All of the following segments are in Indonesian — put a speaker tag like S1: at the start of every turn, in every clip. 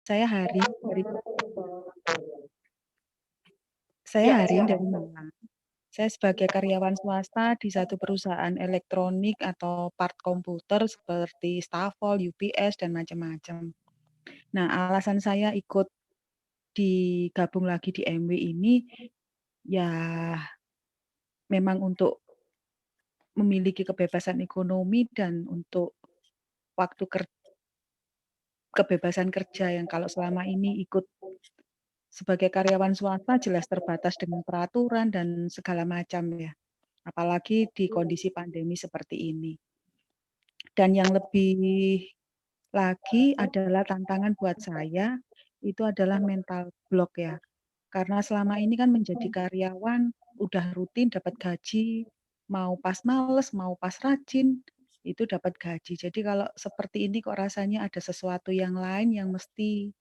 S1: Saya Harin dari
S2: Ya,
S1: dari
S2: silakan.
S1: Malang. Saya sebagai karyawan swasta di satu perusahaan elektronik atau part komputer seperti Stafol, UPS, dan macam-macam. Nah, alasan saya ikut digabung lagi di MW ini, ya memang untuk memiliki kebebasan ekonomi dan untuk waktu kebebasan kerja yang kalau selama ini ikut sebagai karyawan swasta jelas terbatas dengan peraturan dan segala macam ya. Apalagi di kondisi pandemi seperti ini. Dan yang lebih lagi adalah tantangan buat saya, itu adalah mental block ya. Karena selama ini kan menjadi karyawan, udah rutin dapat gaji, mau pas males, mau pas rajin, itu dapat gaji. Jadi kalau seperti ini kok rasanya ada sesuatu yang lain yang mesti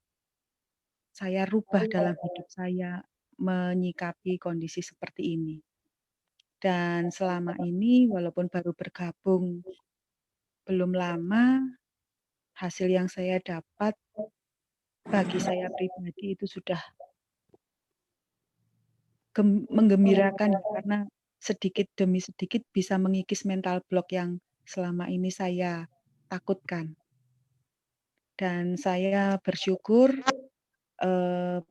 S1: saya rubah dalam hidup saya menyikapi kondisi seperti ini. Dan selama ini walaupun baru bergabung belum lama, hasil yang saya dapat bagi saya pribadi itu sudah menggembirakan ya, karena sedikit demi sedikit bisa mengikis mental block yang selama ini saya takutkan. Dan saya bersyukur,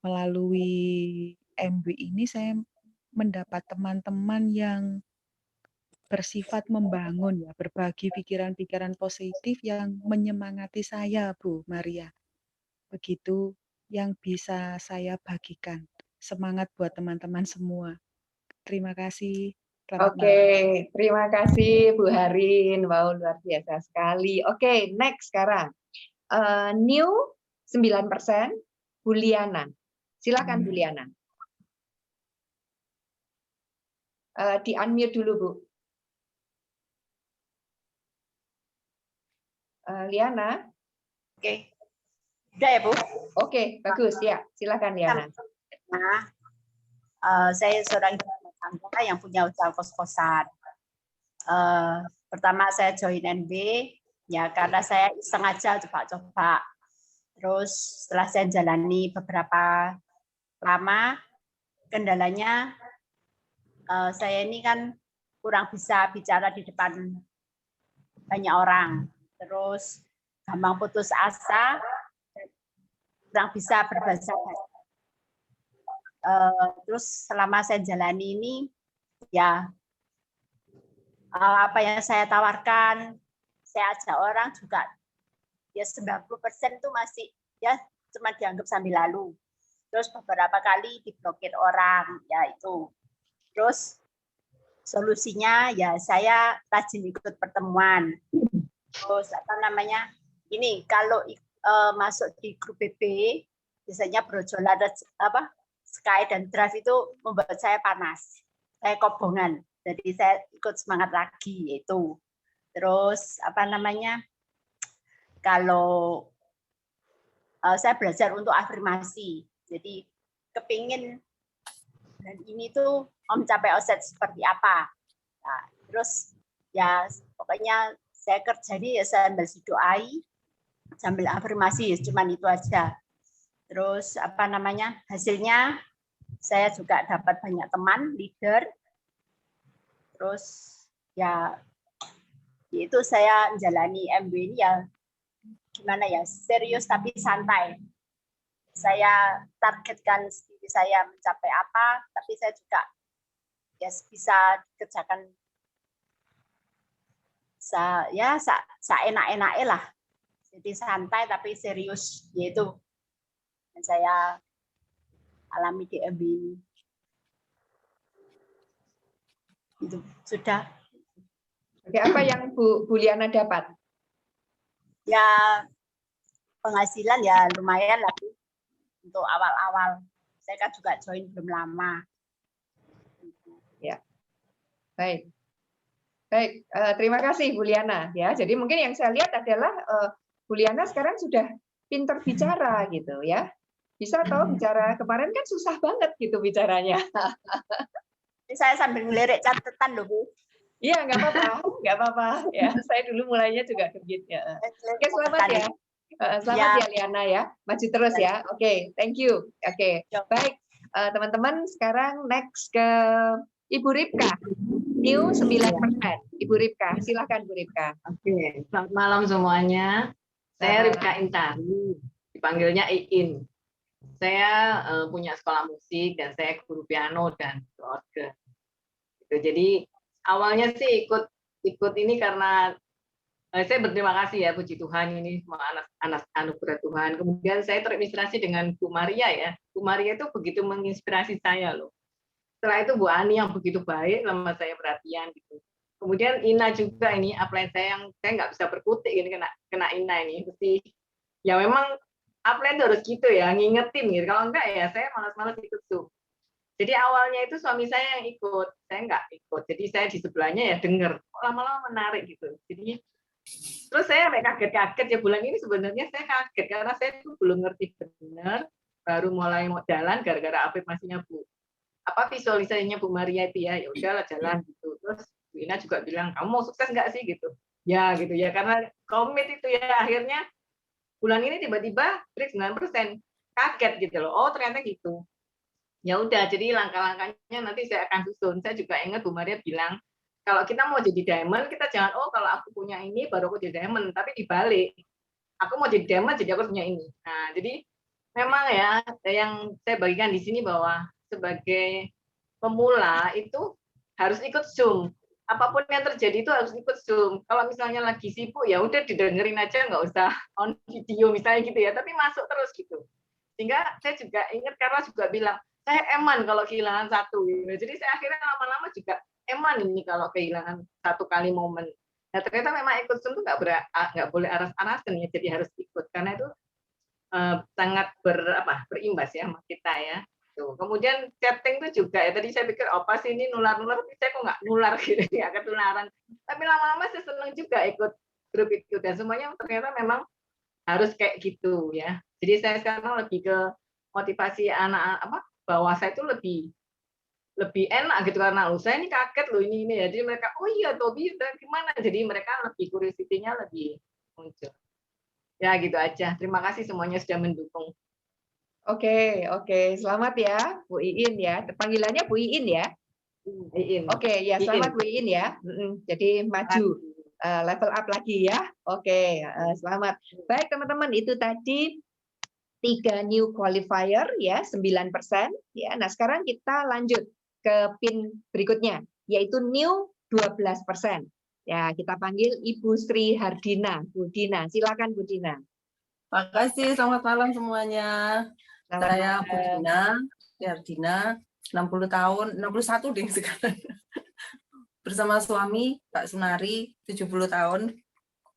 S1: melalui MW ini saya mendapat teman-teman yang bersifat membangun ya, berbagi pikiran-pikiran positif yang menyemangati saya, Bu Maria. Begitu yang bisa saya bagikan. Semangat buat teman-teman semua. Terima kasih. Selamat
S2: Oke,
S1: malam.
S2: terima kasih Bu Harin. Wow, luar biasa sekali. Oke, next sekarang. New 9%, Buliana. Silakan Buliana. Di unmute dulu, Bu. Liana.
S3: Oke. Udah ya, Bu?
S2: Oke, bagus ya. Silakan Liana.
S3: Nah, saya seorang ibu rumah tangga yang punya usaha kos-kosan. Pertama saya join NB ya karena saya iseng aja coba-coba. Terus setelah saya jalani beberapa lama, kendalanya saya ini kan kurang bisa bicara di depan banyak orang. Terus gampang putus asa, kurang bisa berbahasa basi. Terus selama saya jalani ini, ya apa yang saya tawarkan, saya ajak orang juga, ya 90% itu masih ya cuma dianggap sambil lalu. Terus beberapa kali diblokir orang, ya itu. Terus solusinya ya saya rajin ikut pertemuan. Terus apa namanya? Ini kalau masuk di grup BB biasanya brojolan apa Sky dan Drive itu membuat saya panas. Saya kobongan. Jadi saya ikut semangat lagi itu. Terus apa namanya? Kalau saya belajar untuk afirmasi. Jadi kepingin dan ini tuh mau mencapai offset seperti apa. Nah, terus ya pokoknya saya kerja ini ya sambil doai, sambil afirmasi, cuman itu aja. Terus apa namanya hasilnya saya juga dapat banyak teman, leader. Terus ya itu saya menjalani MB ini ya gimana ya serius tapi santai. Saya targetkan diri saya mencapai apa, tapi saya juga ya bisa dikerjakan ya seenak-enaknya lah. Jadi santai tapi serius, yaitu yang saya alami di MB ini. Itu sudah.
S2: Oke, apa yang Bu Liana dapat?
S3: Ya penghasilan ya lumayan lah untuk awal-awal. Saya kan juga join belum lama.
S2: Ya, baik. Baik, terima kasih Bu Liana ya. Jadi mungkin yang saya lihat adalah Bu Liana sekarang sudah pinter bicara gitu ya. Bisa tahu bicara, kemarin kan susah banget gitu bicaranya.
S3: Ini saya sambil ngelirik catatan loh Bu.
S2: Iya, nggak apa-apa, nggak apa-apa. Ya, saya dulu mulainya juga begitu. Ya. Oke, selamat ya. Selamat ya Liana ya, maju terus ya. Oke, thank you. Oke, baik teman-teman, sekarang next ke Ibu Ripka. New 9%. Ibu Ripka, silakan Bu Ripka.
S4: Oke, selamat malam semuanya. Saya Ripka Intari, dipanggilnya Iin. Saya punya sekolah musik dan saya guru piano dan organ. Jadi awalnya sih ikut ini karena saya berterima kasih ya, puji Tuhan ini semua anak anugerah Tuhan. Kemudian saya terinspirasi dengan Bu Maria ya. Bu Maria itu begitu menginspirasi saya loh. Setelah itu Bu Ani yang begitu baik sama saya perhatian gitu. Kemudian Ina juga ini upline saya yang saya nggak bisa berkutik ini kena Ina ini mesti ya memang upline itu harus gitu ya ngingetin gitu. Kalau enggak ya saya malas-malas ikut Zoom. Jadi awalnya itu suami saya yang ikut, saya nggak ikut. Jadi saya di sebelahnya ya denger, lama-lama menarik gitu. Jadi terus saya kaget-kaget ya bulan ini sebenarnya saya kaget karena saya tuh belum ngerti benar, baru mulai mau jalan gara-gara afirmasinya Bu. Visualisasinya Bu Maria itu ya udahlah jalan gitu. Terus Bu Ina juga bilang kamu mau sukses nggak sih gitu. Ya gitu ya karena komit itu ya akhirnya bulan ini tiba-tiba break 9%. Kaget gitu loh. Oh ternyata gitu. Ya udah jadi langkah-langkahnya nanti saya akan susun. Saya juga ingat Bu Maria bilang kalau kita mau jadi diamond kita jangan kalau aku punya ini baru aku jadi diamond, tapi dibalik. Aku mau jadi diamond jadi aku punya ini. Nah, jadi memang ya yang saya bagikan di sini bahwa sebagai pemula itu harus ikut Zoom. Apapun yang terjadi itu harus ikut Zoom. Kalau misalnya lagi sibuk ya udah didengerin aja, nggak usah on video misalnya gitu ya, tapi masuk terus gitu. Sehingga saya juga ingat karena juga bilang, saya eman kalau kehilangan satu. Gitu. Jadi saya akhirnya lama-lama juga eman ini kalau kehilangan satu kali momen. Nah ternyata memang ikut Zoom itu nggak boleh aras-arasan ya, jadi harus ikut karena itu sangat berimbas ya sama kita ya. Tuh. Kemudian chatting itu juga ya tadi saya pikir apa sih ini nular-nular, tapi saya kok nggak nular gitu ya ketularan. Tapi lama-lama saya senang juga ikut grup itu dan semuanya ternyata memang harus kayak gitu ya. Jadi saya sekarang lebih ke motivasi anak bahwa saya itu lebih enak gitu karena saya ini kaget loh ini ya. Jadi mereka oh iya tuh bisa gimana? Jadi mereka lebih curiosity-nya lebih muncul. Ya gitu aja. Terima kasih semuanya sudah mendukung.
S2: Oke, selamat ya Bu Iin ya. Panggilannya Bu Iin ya.
S4: Iin.
S2: Oke, ya selamat Bu Iin ya. Jadi maju level up lagi ya. Oke, selamat. Baik teman-teman, itu tadi 3 new qualifier ya, 9% ya. Nah, sekarang kita lanjut ke pin berikutnya yaitu new 12%. Ya, kita panggil Ibu Sri Hardina. Bu Dina, silakan Bu Dina.
S5: Makasih, selamat malam semuanya. Saya Bu Dina, Hardina, 60 tahun, 61 deh sekarang. Bersama suami, Pak Sunari, 70 tahun.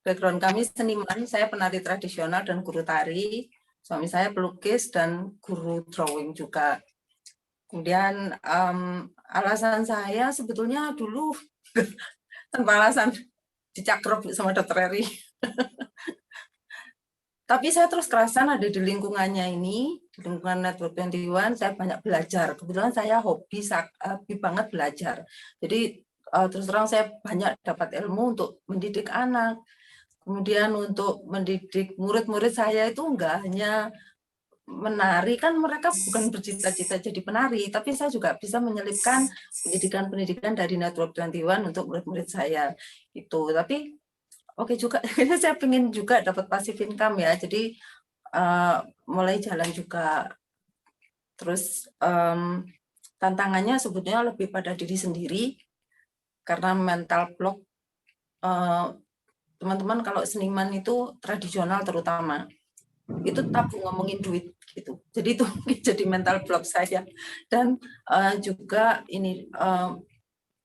S5: Background kami seniman, saya penari tradisional dan guru tari. Suami saya pelukis dan guru drawing juga. Kemudian alasan saya sebetulnya dulu tanpa alasan dicakrop sama Dokter Eri. Tapi saya terus kerasan ada di lingkungannya ini, di lingkungan Network 21, saya banyak belajar. Kebetulan saya hobi banget belajar. Jadi terus terang saya banyak dapat ilmu untuk mendidik anak. Kemudian untuk mendidik murid-murid saya itu enggak hanya menari, kan mereka bukan bercita-cita jadi penari, tapi saya juga bisa menyelipkan pendidikan-pendidikan dari Network 21 untuk murid-murid saya. Itu, tapi oke juga, saya pengen juga dapat passive income ya, jadi mulai jalan juga. Terus tantangannya sebetulnya lebih pada diri sendiri, karena mental block. Teman-teman kalau seniman itu tradisional terutama, itu tabu ngomongin duit gitu. Jadi itu jadi mental block saya. Dan juga ini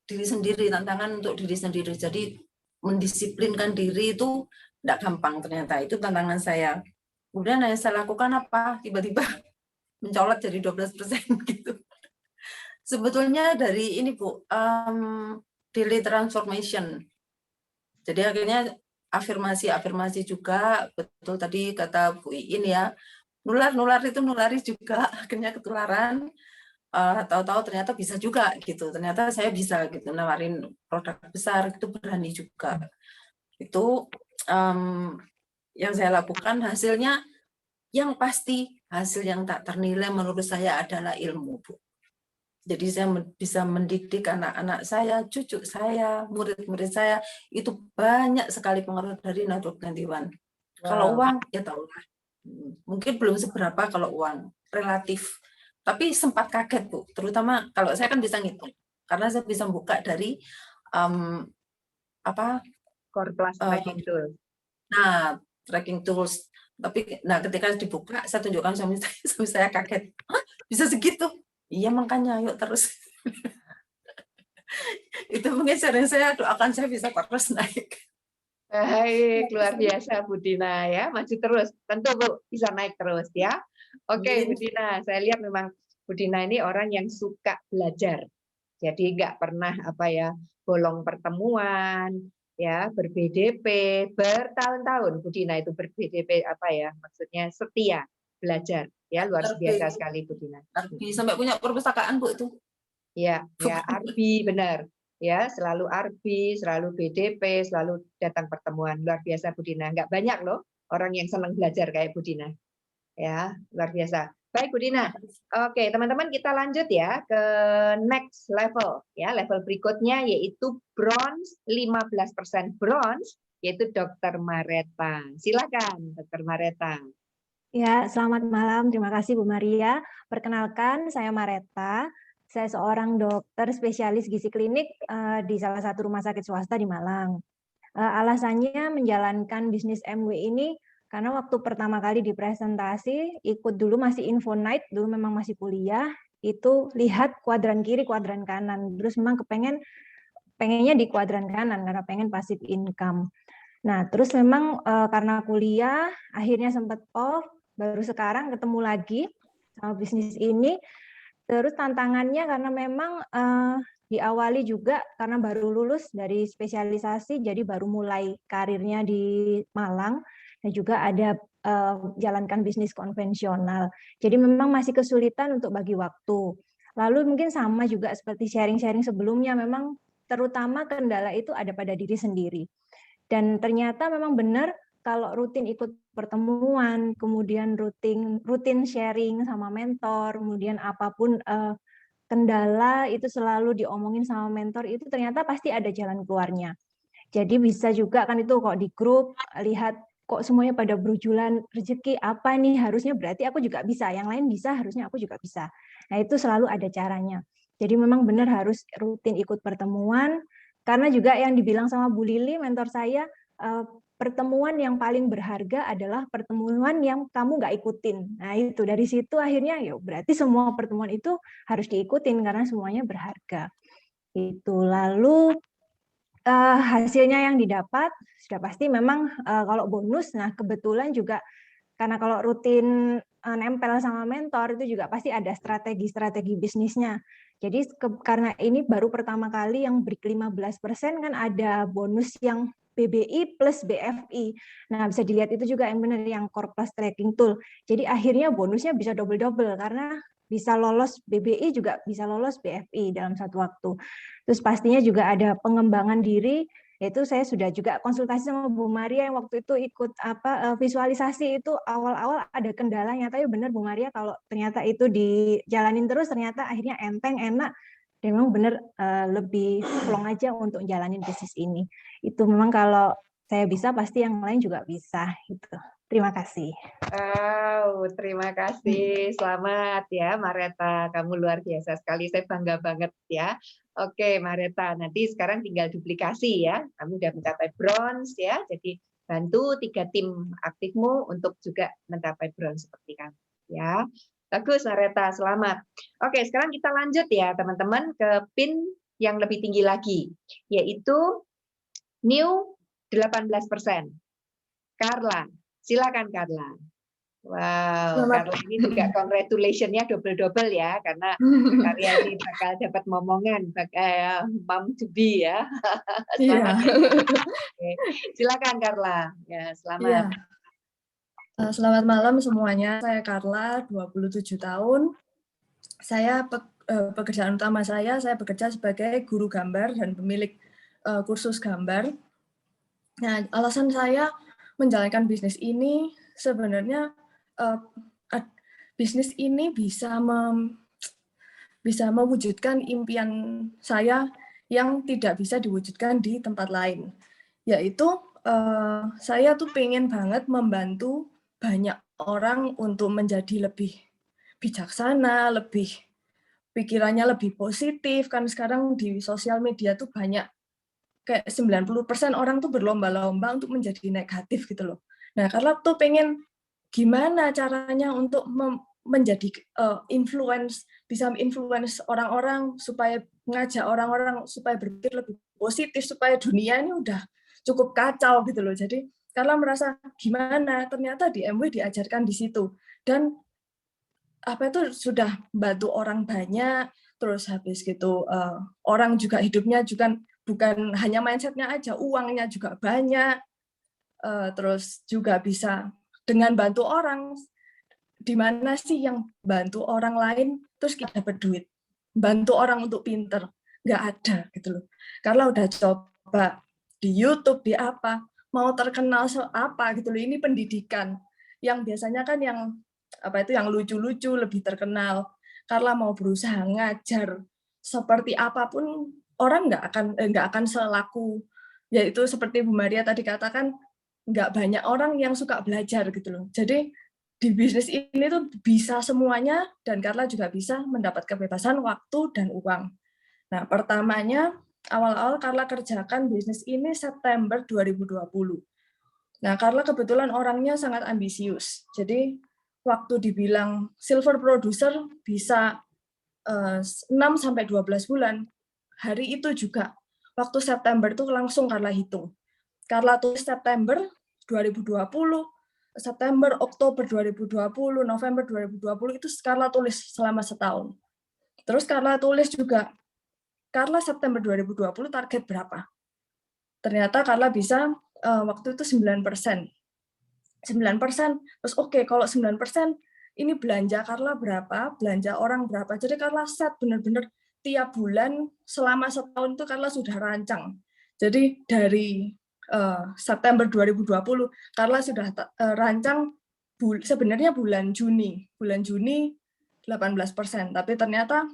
S5: diri sendiri, tantangan untuk diri sendiri. Jadi mendisiplinkan diri itu tidak gampang ternyata, itu tantangan saya. Kemudian yang saya lakukan apa? Tiba-tiba mencolot jadi 12% gitu. Sebetulnya dari ini Bu, daily transformation. Jadi akhirnya afirmasi juga, betul tadi kata Bu Iin ya, nular itu nulari juga, akhirnya ketularan. Tahu-tahu ternyata bisa juga gitu, ternyata saya bisa gitu nawarin produk besar, itu berani juga. Itu yang saya lakukan hasilnya yang pasti hasil yang tak ternilai menurut saya adalah ilmu, Bu. Jadi saya bisa mendidik anak-anak saya, cucu saya, murid-murid saya, itu banyak sekali pengaruh dari Nahdlatul Gantiwan. Kalau uang, ya tahulah. Mungkin belum seberapa kalau uang, relatif. Tapi sempat kaget, Bu. Terutama kalau saya kan bisa ngitung. Karena saya bisa buka dari
S2: Core Plus tracking tool.
S5: Nah, tracking tools. Tapi ketika dibuka, saya tunjukkan suami saya kaget. Hah, bisa segitu? Iya, makanya yuk terus. Itu mungkin sering saya doakan saya bisa terus naik.
S2: Baik, luar biasa Bu Dina ya, maju terus. Tentu Bu bisa naik terus ya. Oke Bu Dina, saya lihat memang Bu Dina ini orang yang suka belajar. Jadi nggak pernah bolong pertemuan, ya ber-BDP bertahun-tahun. Bu Dina itu ber-BDP maksudnya setia belajar. Ya luar biasa sekali Bu Dina.
S5: Arbi sampai punya perpustakaan Bu itu.
S2: Ya Arbi benar. Ya, selalu Arbi, selalu BDP, selalu datang pertemuan. Luar biasa Bu Dina. Nggak banyak loh orang yang senang belajar kayak Bu Dina. Ya, luar biasa. Baik Bu Dina. Oke, teman-teman kita lanjut ya ke next level. Ya, level berikutnya yaitu bronze, 15% bronze, yaitu Dr. Mareta. Silakan Dr. Mareta.
S6: Ya, selamat malam. Terima kasih Bu Maria. Perkenalkan, saya Mareta. Saya seorang dokter spesialis gizi klinik di salah satu rumah sakit swasta di Malang. Alasannya menjalankan bisnis MW ini karena waktu pertama kali dipresentasi, ikut dulu masih info night, dulu memang masih kuliah, itu lihat kuadran kiri, kuadran kanan. Terus memang pengennya di kuadran kanan karena pengen passive income. Nah, terus memang karena kuliah, akhirnya sempat off, baru sekarang ketemu lagi sama bisnis ini. Terus tantangannya karena memang diawali juga karena baru lulus dari spesialisasi, jadi baru mulai karirnya di Malang, dan juga ada jalankan bisnis konvensional. Jadi memang masih kesulitan untuk bagi waktu. Lalu mungkin sama juga seperti sharing-sharing sebelumnya, memang terutama kendala itu ada pada diri sendiri. Dan ternyata memang benar kalau rutin ikut pertemuan, kemudian rutin sharing sama mentor, kemudian apapun kendala itu selalu diomongin sama mentor, itu ternyata pasti ada jalan keluarnya. Jadi bisa juga kan itu kok di grup lihat kok semuanya pada berjualan rezeki apa nih, harusnya berarti aku juga bisa, yang lain bisa harusnya aku juga bisa. Nah itu selalu ada caranya. Jadi memang benar harus rutin ikut pertemuan, karena juga yang dibilang sama Bu Lili mentor saya, pertemuan yang paling berharga adalah pertemuan yang kamu nggak ikutin. Nah itu dari situ akhirnya ya berarti semua pertemuan itu harus diikutin karena semuanya berharga. Itu lalu hasilnya yang didapat sudah pasti memang kalau bonus. Nah kebetulan juga karena kalau rutin nempel sama mentor itu juga pasti ada strategi bisnisnya. Jadi karena ini baru pertama kali yang break 15% kan ada bonus yang BBI plus BFI. Nah, bisa dilihat itu juga yang benar yang Core Plus Tracking Tool. Jadi akhirnya bonusnya bisa double-double karena bisa lolos BBI juga bisa lolos BFI dalam satu waktu. Terus pastinya juga ada pengembangan diri, yaitu saya sudah juga konsultasi sama Bu Maria yang waktu itu ikut visualisasi itu awal-awal ada kendalanya, tapi benar Bu Maria kalau ternyata itu dijalanin terus ternyata akhirnya enteng, enak. Dan memang benar lebih plong aja untuk jalanin bisnis ini. Itu memang kalau saya bisa, pasti yang lain juga bisa. Gitu. Terima kasih.
S2: Terima kasih. Selamat ya Mareta. Kamu luar biasa sekali. Saya bangga banget ya. Oke Mareta, nanti sekarang tinggal duplikasi ya. Kamu sudah mencapai bronze ya. Jadi bantu 3 tim aktifmu untuk juga mencapai bronze seperti kamu ya. Bagus Mareta, selamat. Oke, sekarang kita lanjut ya teman-teman ke pin yang lebih tinggi lagi, yaitu new 18%. Carla, silakan Carla. Wow, Carla ini juga congratulations-nya double-double ya, karena karya ini bakal dapat momongan sebagai mom to be ya. Selamat. Oke. Silakan Carla. Ya, selamat.
S7: Ya. Selamat malam semuanya, saya Carla, 27 tahun. Saya pekerjaan utama saya bekerja sebagai guru gambar dan pemilik kursus gambar. Nah, alasan saya menjalankan bisnis ini sebenarnya bisnis ini bisa mewujudkan impian saya yang tidak bisa diwujudkan di tempat lain, yaitu saya tuh pengen banget membantu banyak orang untuk menjadi lebih bijaksana, pikirannya lebih positif, kan sekarang di sosial media tuh banyak kayak 90% orang tuh berlomba-lomba untuk menjadi negatif gitu loh. Nah, Carla tuh pengen gimana caranya untuk menjadi bisa influence orang-orang supaya mengajak orang-orang supaya berpikir lebih positif, supaya dunia ini udah cukup kacau gitu loh. Jadi Carla merasa gimana ternyata di MW diajarkan di situ, dan apa itu sudah bantu orang banyak, terus habis gitu orang juga hidupnya juga bukan hanya mindsetnya aja, uangnya juga banyak, terus juga bisa dengan bantu orang. Di mana sih yang bantu orang lain terus kita dapat duit, bantu orang untuk pinter, nggak ada gitu loh. Karena udah coba di YouTube, di apa, mau terkenal apa gitu loh. Ini pendidikan yang biasanya kan yang apa itu yang lucu-lucu lebih terkenal. Karena mau berusaha ngajar seperti apapun, orang nggak akan selaku, yaitu seperti Bu Maria tadi katakan, nggak banyak orang yang suka belajar gitu loh. Jadi di bisnis ini tuh bisa semuanya, dan Carla juga bisa mendapat kebebasan waktu dan uang. Nah, pertamanya awal-awal Carla kerjakan bisnis ini September 2020. Nah, Carla kebetulan orangnya sangat ambisius. Jadi waktu dibilang silver producer bisa 6-12 bulan. Hari itu juga waktu September itu langsung Carla hitung. Carla tulis September 2020, September, Oktober 2020, November 2020 itu Carla tulis selama setahun. Terus Carla tulis juga, Carla September 2020 target berapa? Ternyata Carla bisa waktu itu 9%. 9%, terus oke, kalau 9%, ini belanja Carla berapa, belanja orang berapa. Jadi Carla set benar-benar tiap bulan selama setahun itu Carla sudah rancang. Jadi dari September 2020, Carla sudah rancang sebenarnya bulan Juni 18%, tapi ternyata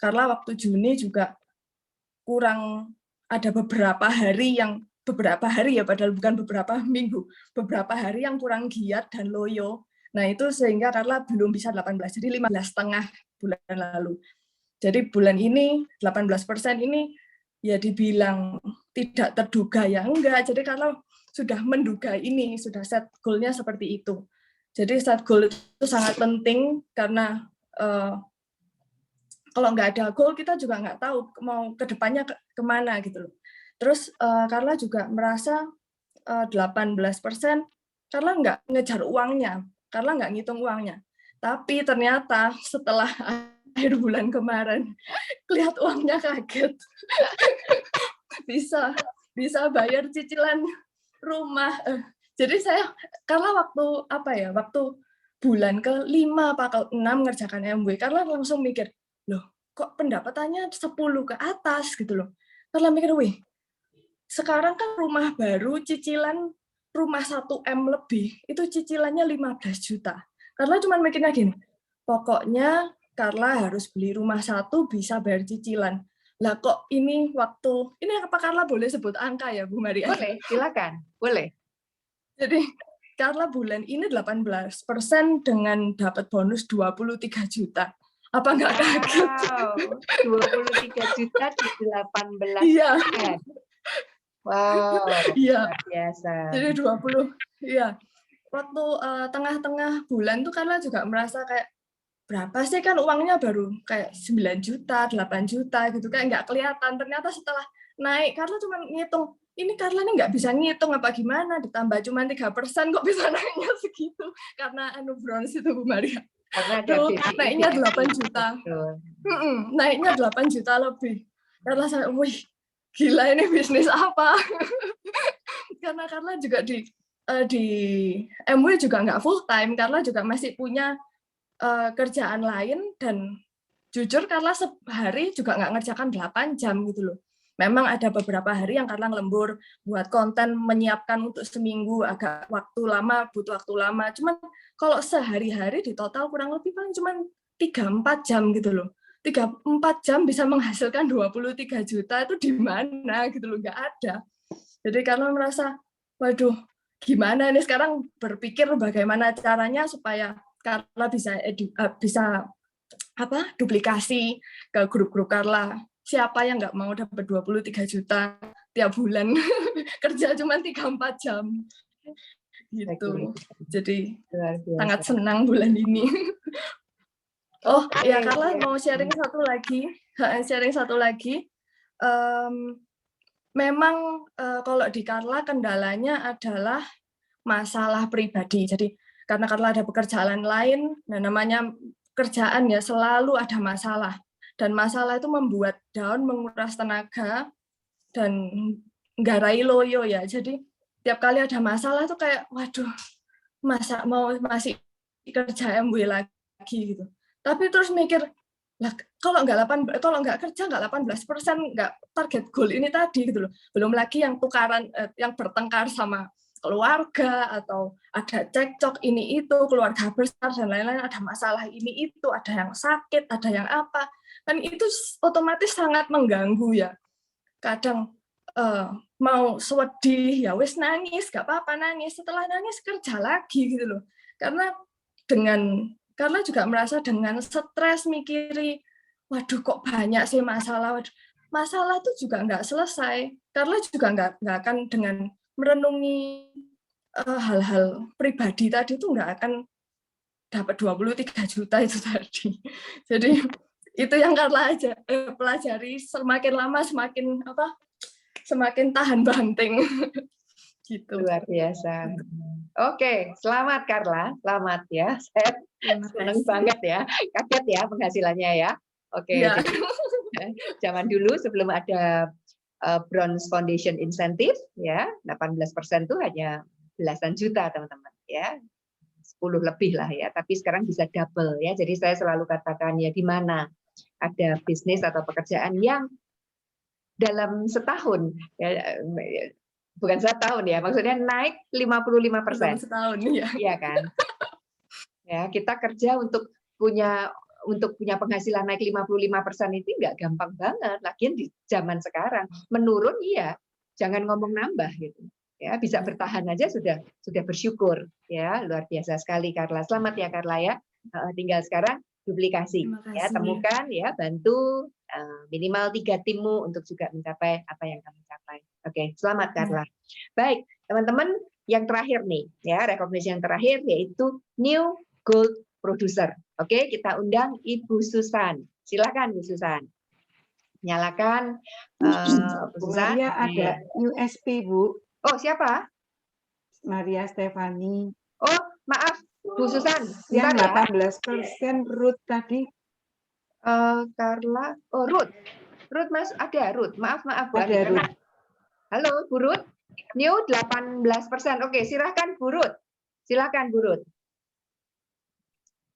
S7: Carla waktu Juni juga kurang, ada beberapa hari ya, padahal bukan beberapa minggu, beberapa hari yang kurang giat dan loyo. Nah itu sehingga Carla belum bisa 18, jadi 15,5 bulan lalu. Jadi bulan ini 18% ini ya dibilang tidak terduga ya enggak, jadi Carla sudah menduga ini, sudah set goal-nya seperti itu. Jadi set goal itu sangat penting, karena kalau nggak ada goal kita juga nggak tahu mau ke depannya kemana gitu loh. Terus Carla juga merasa 18%, Carla nggak ngejar uangnya, Carla nggak ngitung uangnya. Tapi ternyata setelah akhir bulan kemarin, lihat uangnya kaget. bisa bayar cicilan rumah. Jadi saya, karena waktu bulan ke-5 apa ke-6 ngerjakan MW, Carla langsung mikir, loh kok pendapatannya 10 ke atas gitu loh. Carla mikir, wih, sekarang kan rumah baru cicilan rumah 1M lebih, itu cicilannya 15 juta. Carla cuma mikirnya gini, pokoknya Carla harus beli rumah 1 bisa bayar cicilan. Lah kok ini apa Carla boleh sebut angka ya Bu Maria?
S2: Boleh, silakan. Boleh.
S7: Jadi Carla bulan ini 18% dengan dapat bonus 23 juta. Apa nggak kaget?
S2: Wow, 23 juta di 18%.
S7: Iya.
S2: Wow,
S7: iya.
S2: luar biasa.
S7: Jadi 20, iya. Waktu tengah-tengah bulan tuh Carla juga merasa kayak, berapa sih kan uangnya baru kayak 9 juta, 8 juta gitu, kayak nggak kelihatan. Ternyata setelah naik, Carla cuma ngitung, ini Carla ini nggak bisa ngitung apa gimana, ditambah cuma 3% kok bisa naiknya segitu. Karena bronze itu Bu Maria.
S2: Karena
S7: tuh naiknya 8 juta. Naiknya 8 juta lebih. Carla saya, wih, gila ini bisnis apa? Karena Carla juga di MW juga nggak full time, Carla juga masih punya kerjaan lain, dan jujur Carla sehari juga nggak ngerjakan 8 jam gitu loh. memang ada beberapa hari yang Carla lembur buat konten, menyiapkan untuk seminggu agak waktu lama, butuh waktu lama. Cuman kalau sehari-hari di total kurang lebih paling cuman 3-4 jam gitu loh. 3-4 jam bisa menghasilkan 23 juta itu di mana gitu loh, nggak ada. Jadi karena merasa, waduh, gimana ini sekarang berpikir bagaimana caranya supaya Carla bisa duplikasi ke grup-grup Carla. Siapa yang nggak mau dapat 23 juta tiap bulan kerja cuma 3-4 jam gitu. Jadi sangat senang bulan ini. Oh ya, Carla mau sharing satu lagi. Memang kalau di Carla kendalanya adalah masalah pribadi. Jadi karena Carla ada pekerjaan lain, nah namanya kerjaan ya selalu ada masalah. Dan masalah itu membuat down, menguras tenaga, dan nggarai loyo ya. Jadi tiap kali ada masalah tuh kayak, waduh, masih kerja MW lagi gitu. Tapi terus mikir, lah kalau nggak kerja nggak 18%, nggak target goal ini tadi gitu loh. Belum lagi yang tukaran, yang bertengkar sama keluarga atau ada cekcok ini itu, keluarga besar dan lain-lain, ada masalah ini itu, ada yang sakit, ada yang apa, kan itu otomatis sangat mengganggu ya. Kadang mau sedih ya wis nangis, gak apa-apa nangis, setelah nangis kerja lagi gitu loh. Karena juga merasa dengan stres mikiri, waduh kok banyak sih masalah. Masalah itu juga nggak selesai. Carla juga nggak akan dengan merenungi hal-hal pribadi tadi itu nggak akan dapat 23 juta itu tadi. Jadi itu yang Carla pelajari, semakin lama semakin tahan banting. Gitu.
S2: Luar biasa. Oke, selamat Carla, selamat ya. Saya senang banget ya, kaget ya penghasilannya ya. Oke,
S7: ya.
S2: Jadi, zaman dulu sebelum ada Bronze Foundation Incentive ya, 18% itu hanya belasan juta teman-teman ya. 10 lebih lah ya, tapi sekarang bisa double ya. Jadi saya selalu katakan ya, di mana ada bisnis atau pekerjaan yang dalam setahun ya, bukan setahun ya, maksudnya naik 55%.
S7: Setahun ya.
S2: Iya kan? Ya, kita kerja untuk punya penghasilan naik 55% itu nggak gampang banget. Lagian di zaman sekarang menurun iya, jangan ngomong nambah gitu. Ya, bisa bertahan aja sudah bersyukur ya. Luar biasa sekali Carla. Selamat ya Carla ya. Tinggal sekarang duplikasi ya, temukan ya, bantu minimal 3 timmu untuk juga mencapai apa yang kamu capai. Oke, selamat Carla. Baik, teman-teman, yang terakhir nih ya, recognition yang terakhir yaitu New Gold Producer. Oke, kita undang Ibu Susan. Silakan Bu Susan. Nyalakan Bu Susan.
S8: Maria ada USP Bu.
S2: Oh, siapa?
S8: Maria Stefani.
S2: Oh, maaf Bu Susan.
S8: Yang
S2: Bentar
S8: 18% Ruth tadi.
S2: Carla, oh Ruth Mas ada Ruth. Maaf Bu
S8: Ada
S2: Andi.
S8: Ruth.
S2: Halo Bu Ruth. New 18%. Oke, silakan Bu Ruth. Silakan Bu Ruth.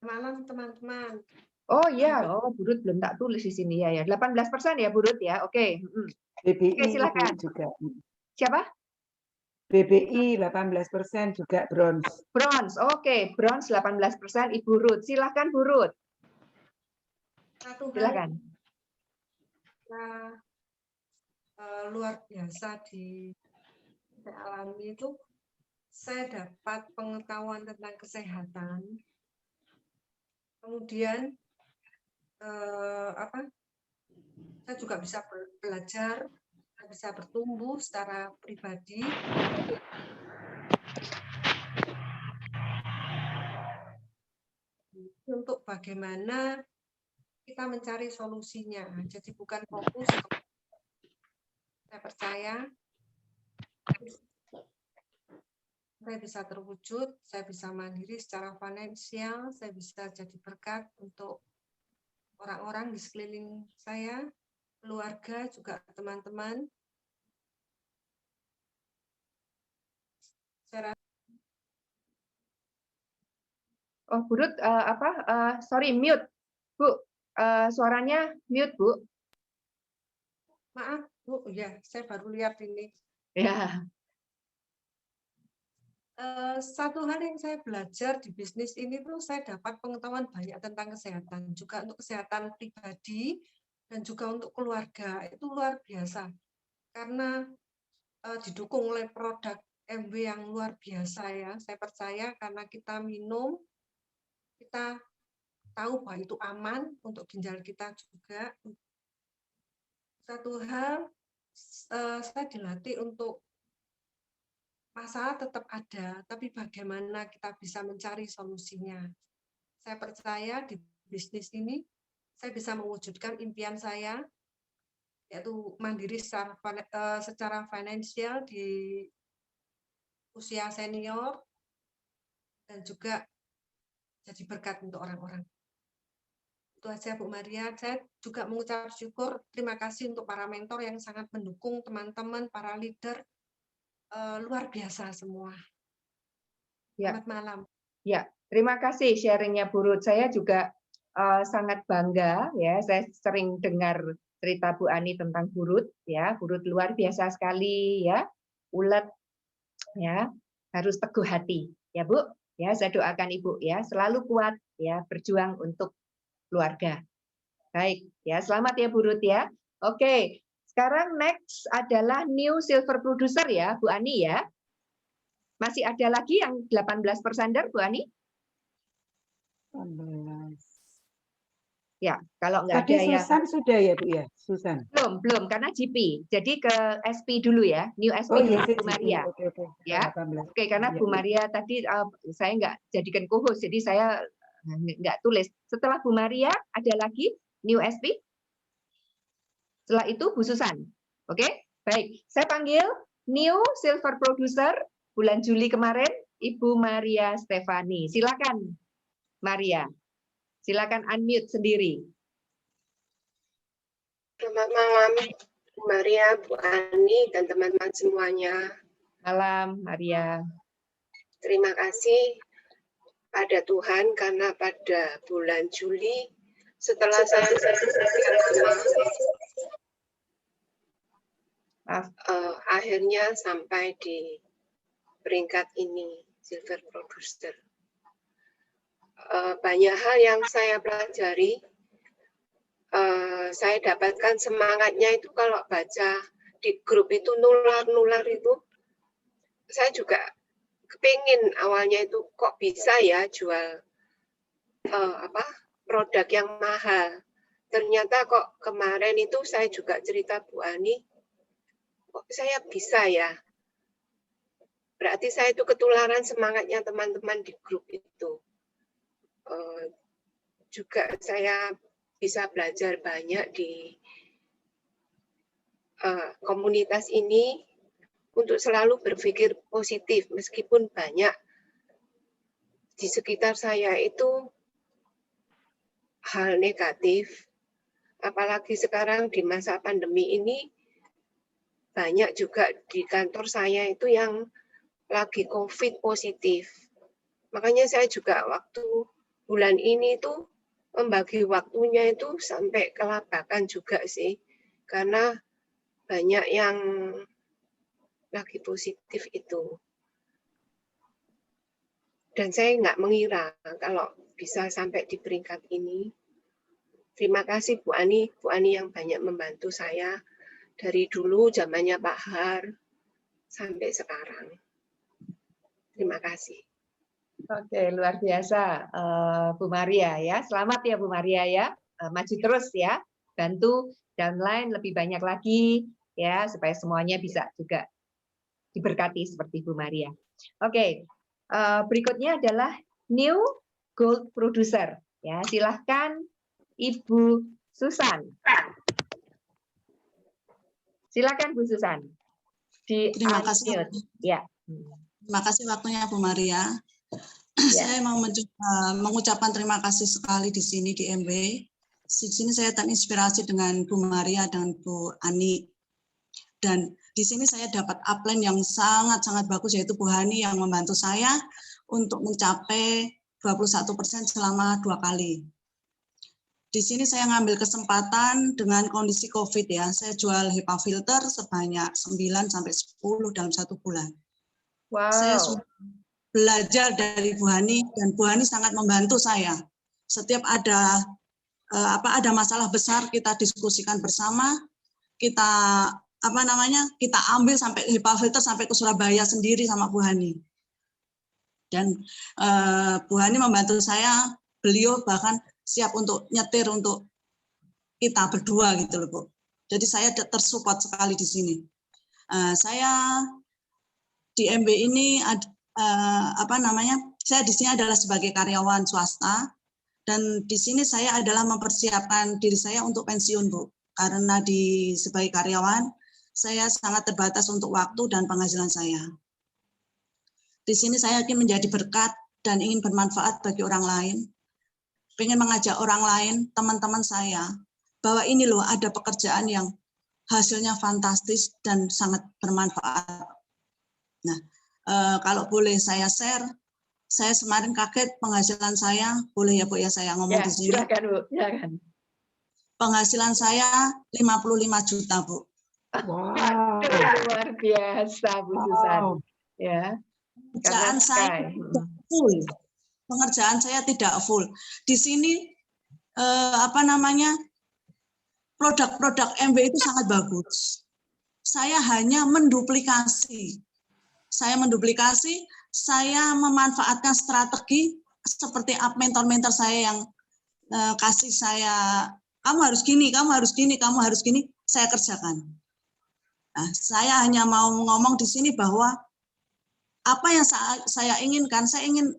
S9: Malam teman-teman.
S2: Oh iya, Bu Ruth belum tak tulis di sini ya. 18% ya Bu Ruth ya. Oke.
S8: BBI
S2: Oke, silakan.
S8: juga.
S2: Siapa?
S8: BBI 18% juga bronze.
S2: Bronze. Oke, bronze 18% Ibu Ruth. Silakan Bu Ruth. Silakan.
S9: Nah, luar biasa saya alami itu, saya dapat pengetahuan tentang kesehatan. Kemudian saya juga bisa belajar, bisa bertumbuh secara pribadi. Untuk bagaimana kita mencari solusinya. Jadi bukan fokus. Saya percaya saya bisa terwujud, saya bisa mandiri secara finansial, saya bisa jadi berkat untuk orang-orang di sekeliling saya, keluarga, juga teman-teman.
S2: Oh, Bu Ruth, sorry, mute. Bu, suaranya mute, Bu.
S9: Maaf, Bu, ya, saya baru lihat ini.
S2: Ya.
S9: Satu hal yang saya belajar di bisnis ini tuh saya dapat pengetahuan banyak tentang kesehatan, juga untuk kesehatan pribadi dan juga untuk keluarga. Itu luar biasa. Karena didukung oleh produk MW yang luar biasa ya. Saya percaya karena kita minum, kita tahu bahwa itu aman untuk ginjal kita juga. Satu hal, saya dilatih untuk masalah tetap ada, tapi bagaimana kita bisa mencari solusinya. Saya percaya di bisnis ini, saya bisa mewujudkan impian saya, yaitu mandiri secara finansial di usia senior, dan juga jadi berkat untuk orang-orang. Itu aja Bu Maria. Saya juga mengucap syukur, terima kasih untuk para mentor yang sangat mendukung teman-teman, para leader, luar biasa semua.
S2: Ya.
S9: Selamat malam.
S2: Ya, terima kasih sharingnya Bu Ruth. Saya juga sangat bangga ya. Saya sering dengar cerita Bu Ani tentang Bu Ruth ya. Bu Ruth luar biasa sekali ya, ulet ya, harus teguh hati ya Bu. Ya, saya doakan Ibu ya selalu kuat ya, berjuang untuk keluarga. Baik ya, selamat ya Bu Ruth ya. Oke, sekarang next adalah new silver producer ya Bu Ani ya. Masih ada lagi yang 18 persender, Bu Ani?
S8: 18.
S2: Ya, kalau nggak
S8: Tadi
S2: ada ya.
S8: Susan sudah ya, Bu ya? Susan.
S2: Belum, karena GP. Jadi ke SP dulu ya, new SP
S8: Oh
S2: dulu
S8: iya,
S2: Bu Maria.
S8: oke.
S2: Ya,
S8: 18.
S2: oke, karena
S8: Ya,
S2: Bu Maria tadi saya nggak jadikan co-host, jadi saya nggak tulis. Setelah Bu Maria, ada lagi new SP. Setelah itu Bu Susan. Oke, baik. Saya panggil new silver producer bulan Juli kemarin, Ibu Maria Stefani. Silakan, Maria. Silakan unmute sendiri.
S10: Selamat malam, Bu Maria, Bu Ani, dan teman-teman semuanya.
S2: Malam, Maria.
S10: Terima kasih pada Tuhan karena pada bulan Juli setelah saya akhirnya sampai di peringkat ini, silver producer. Banyak hal yang saya pelajari. Saya dapatkan semangatnya itu kalau baca di grup itu nular itu, saya juga kepingin awalnya itu kok bisa ya jual produk yang mahal. Ternyata kok kemarin itu saya juga cerita Bu Ani, kok saya bisa ya. Berarti saya itu ketularan semangatnya teman-teman di grup itu. Juga saya bisa belajar banyak di komunitas ini untuk selalu berpikir positif meskipun banyak di sekitar saya itu hal negatif. Apalagi sekarang di masa pandemi ini banyak juga di kantor saya itu yang lagi COVID positif. Makanya saya juga waktu bulan ini tuh membagi waktunya itu sampai kelabakan juga sih. Karena banyak yang lagi positif itu. Dan saya nggak mengira kalau bisa sampai di peringkat ini. Terima kasih Bu Ani yang banyak membantu saya dari dulu zamannya Pak Har sampai sekarang. Terima kasih.
S2: Oke, luar biasa Bu Maria ya. Selamat ya Bu Maria ya. Maju terus ya. Bantu downline lebih banyak lagi ya supaya semuanya bisa juga diberkati seperti Bu Maria. Oke. Berikutnya adalah new gold producer ya. Silahkan Ibu Susan. Silakan Bu Susan.
S11: Terima kasih.
S2: Ya.
S11: Terima kasih waktunya Bu Maria.
S2: Ya.
S11: Saya mau mengucapkan terima kasih sekali di sini di MW. Di sini saya terinspirasi dengan Bu Maria dan Bu Ani. Dan di sini saya dapat upline yang sangat-sangat bagus, yaitu Bu Hani yang membantu saya untuk mencapai 21% selama 2 kali. Di sini saya ngambil kesempatan dengan kondisi COVID ya. Saya jual HEPA filter sebanyak 9 sampai 10 dalam 1 bulan. Saya
S2: Wow.
S11: sudah belajar dari Bu Hani dan Bu Hani sangat membantu saya. Setiap ada masalah besar kita diskusikan bersama, kita kita ambil sampai HEPA filter sampai ke Surabaya sendiri sama Bu Hani. Dan Bu Hani membantu saya, beliau bahkan siap untuk nyetir untuk kita berdua gitu loh Bu. Jadi saya tersupport sekali di sini. Saya di MB ini saya di sini adalah sebagai karyawan swasta dan di sini saya adalah mempersiapkan diri saya untuk pensiun Bu. Karena sebagai karyawan saya sangat terbatas untuk waktu dan penghasilan saya. Di sini saya ingin menjadi berkat dan ingin bermanfaat bagi orang lain. Pengen mengajak orang lain, teman-teman saya, bahwa ini loh ada pekerjaan yang hasilnya fantastis dan sangat bermanfaat. Nah, kalau boleh saya share, saya kemarin kaget penghasilan saya, boleh ya Bu ya saya ngomong di sini?
S2: Silakan Bu, silakan.
S11: Penghasilan saya 55 juta Bu.
S2: Wow. Luar biasa Bu Susan. Ya.
S11: Pekerjaan saya tidak full. Pengerjaan saya tidak full. Di sini produk-produk MB itu sangat bagus. Saya hanya menduplikasi. Saya memanfaatkan strategi seperti mentor-mentor saya yang kasih saya, kamu harus gini, kamu harus gini, kamu harus gini, saya kerjakan. Nah, saya hanya mau ngomong di sini bahwa apa yang saya inginkan, saya ingin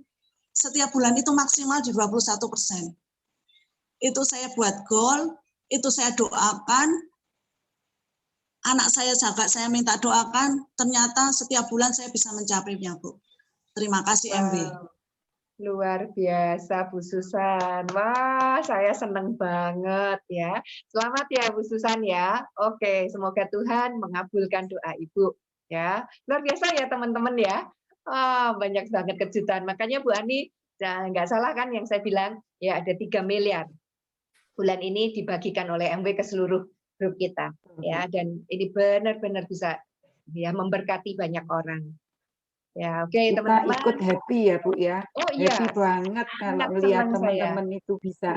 S11: setiap bulan itu maksimal di 21%. Itu saya buat goal, itu saya doakan, anak saya juga saya minta doakan, ternyata setiap bulan saya bisa mencapainya, Bu. Terima kasih, MB.
S2: Luar biasa, Bu Susan. Wah, saya senang banget ya. Selamat ya, Bu Susan ya. Oke, semoga Tuhan mengabulkan doa Ibu. Ya, luar biasa ya teman-teman ya. Banyak banget kejutan. Makanya Bu Ani, nggak salah kan yang saya bilang, ya ada 3 miliar. Bulan ini dibagikan oleh MW ke seluruh grup kita. Ya, dan ini benar-benar bisa ya memberkati banyak orang. Ya, oke teman-teman.
S8: Kita ikut happy ya Bu ya.
S2: Oh iya.
S8: Happy banget kalau melihat teman-teman itu bisa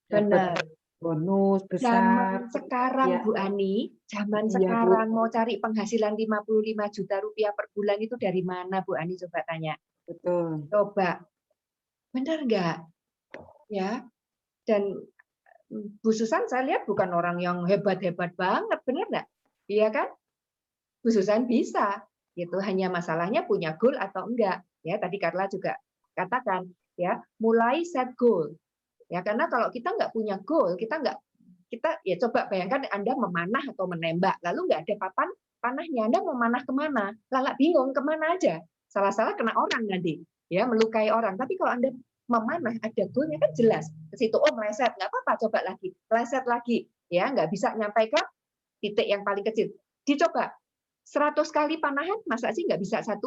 S2: benar.
S8: Bonus besar.
S2: Zaman sekarang
S8: ya.
S2: Bu Ani, zaman
S8: Iya,
S2: sekarang
S8: Bu.
S2: mau cari penghasilan 55 juta rupiah per bulan itu dari mana Bu Ani, coba tanya.
S8: Betul.
S2: Coba. Benar nggak? Ya. Dan Bu Susan saya lihat bukan orang yang hebat-hebat banget, benar nggak? Iya kan? Bu Susan bisa. Gitu, hanya masalahnya punya goal atau enggak. Ya, tadi Carla juga katakan, ya, mulai set goal. Ya, karena kalau kita nggak punya goal, kita ya coba bayangkan Anda memanah atau menembak, lalu nggak ada papan panahnya, Anda memanah kemana? Lala bingung kemana aja. Salah-salah kena orang nanti, ya melukai orang. Tapi kalau Anda memanah ada goalnya kan jelas. Ke situ, oh meleset, nggak apa-apa, coba lagi, meleset lagi, ya nggak bisa nyampe ke titik yang paling kecil. Dicoba 100 kali panahan, masa sih nggak bisa 1?